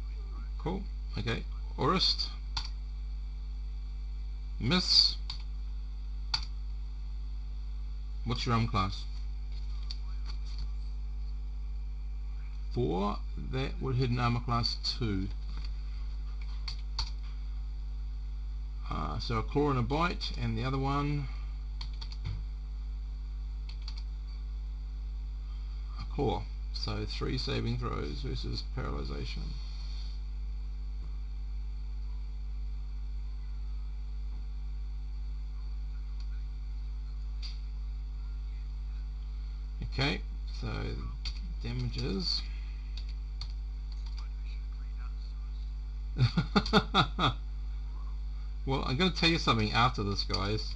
Leave it right. Cool. Okay. Orist. Miss. What's your armor class? 4. That would hit an armor class 2. So a claw and a bite, and the other one a claw. So 3 saving throws versus paralyzation. Okay, so damages. Well, I'm going to tell you something after this, guys,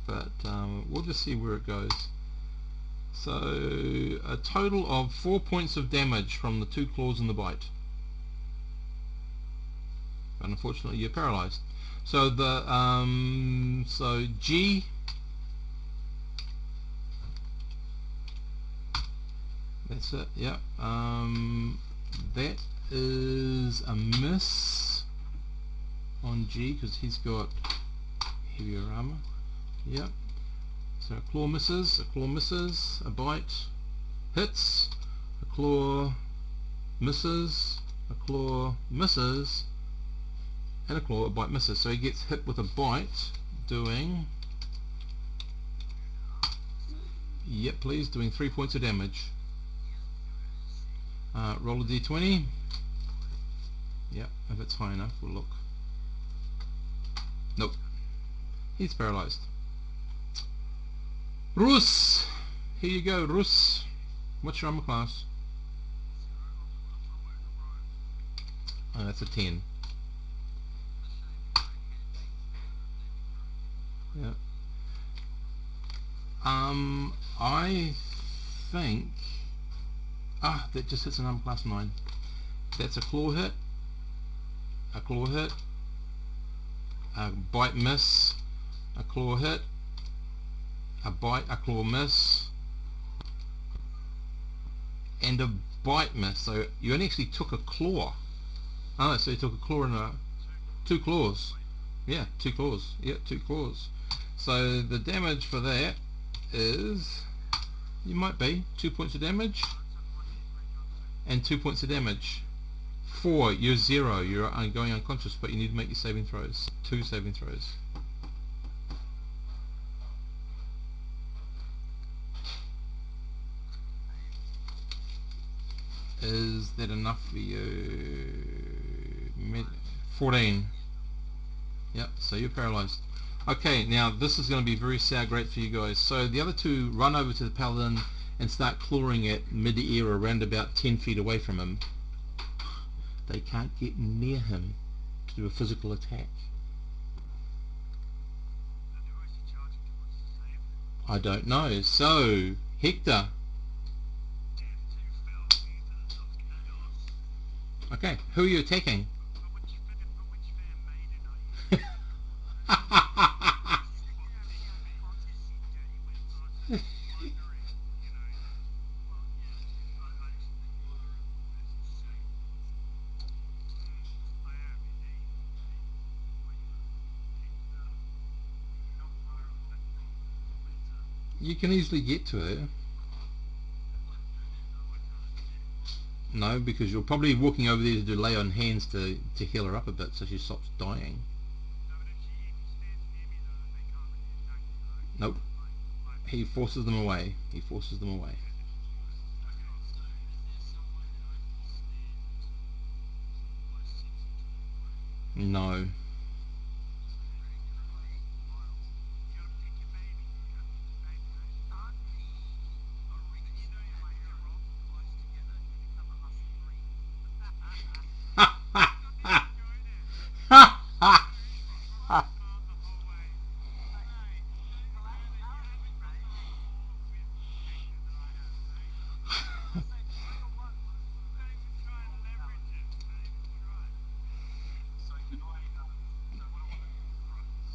but we'll just see where it goes. So a total of 4 points of damage from the 2 claws and the bite. But unfortunately, you're paralyzed. So the so G. That's it. Yep. That is a miss on G because he's got heavier armor. Yep. So a claw misses, a bite hits, a claw misses, a claw misses, and a bite misses. So he gets hit with a bite doing, yep please, doing 3 points of damage. Roll a d20. Yep, if it's high enough, we'll look. Nope. He's paralyzed. Rus! Here you go, Rus. What's your armor class? That's a 10. Yeah. I think... that just hits an armor class 9. That's a claw hit, a bite miss, a claw hit, a bite, a claw miss, and a bite miss. So you only actually took a claw. Oh, so you took a claw and 2 claws. Yeah, 2 claws. Yeah, 2 claws. So the damage for that is, you might be 2 points of damage and 2 points of damage. 4, you're 0. You're going unconscious, but you need to make your saving throws. 2 saving throws. Is that enough for you? 14. Yep, so you're paralyzed. Okay, now this is going to be very sour grapes for you guys. So the other 2 run over to the paladin and start clawing at mid-air around about 10 feet away from him. They can't get near him to do a physical attack. I don't know. So, Hector. Okay, who are you attacking? You can easily get to her. No, because you're probably walking over there to lay on hands to heal her up a bit so she stops dying. Nope. He forces them away. He forces them away. No.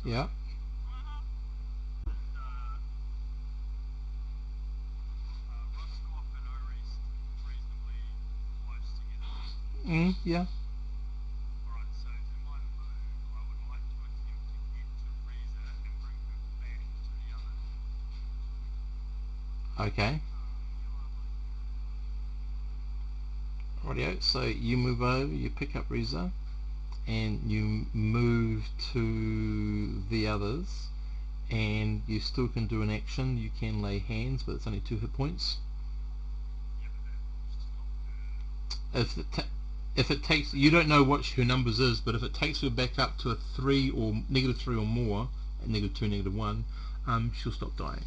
Yeah. Roscoff and Orist reasonably close together. Yeah. Alright, so in my move, I would like to attempt to get to Reza and bring her back to the others. Okay. Rightio. So you move over, you pick up Reza, and you move to the others, and you still can do an action. You can lay hands, but it's only 2 hit points. Yeah, but that will stop her. If it takes, you don't know what her numbers is, but if it takes her back up to a 3 or -3 or more, -2, -1, she'll stop dying.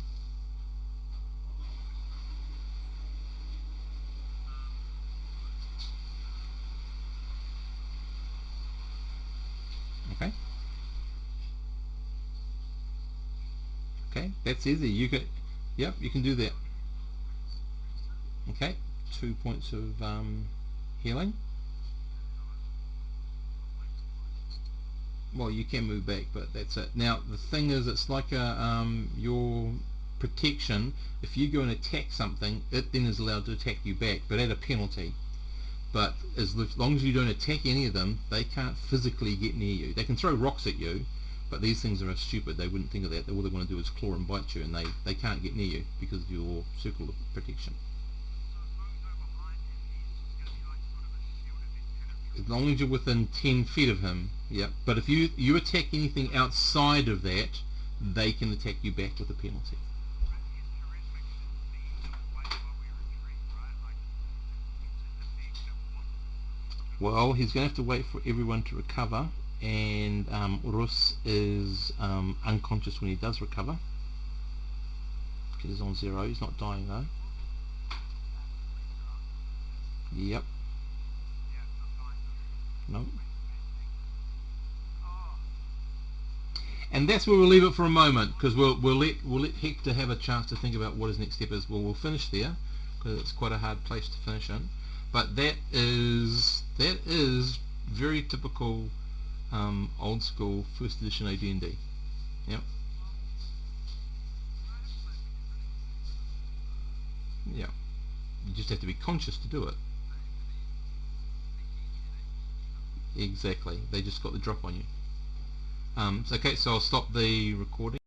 Okay. Okay, that's easy. You can, yep, you can do that. Okay, 2 points of healing. Well, you can move back, but that's it. Now the thing is, it's like your protection. If you go and attack something, it then is allowed to attack you back, but at a penalty. But as long as you don't attack any of them, they can't physically get near you. They can throw rocks at you, but these things are stupid. They wouldn't think of that. All they want to do is claw and bite you, and they can't get near you because of your circle of protection. So as long as I'm behind him, he's just going to be like sort of a shielded impenetrable. As long as you're within 10 feet of him, yep. But if you attack anything outside of that, they can attack you back with a penalty. But his charisma should be in the way while we retreat, right? Like, it's just a big what? Well, he's going to have to wait for everyone to recover, and Rus is unconscious when he does recover, because he's on 0. He's not dying though. Yep. Yeah, it's not dying though. No. Oh, And that's where we'll leave it for a moment, because we'll let Hector have a chance to think about what his next step is. Well, we'll finish there, because it's quite a hard place to finish in. But that is very typical old school first edition AD&D. Yep. I haven't played Wicked Running Season before. Yeah. You just have to be conscious to do it. So enemies thinking headache. Exactly. They just got the drop on you. Okay, so I'll stop the recording.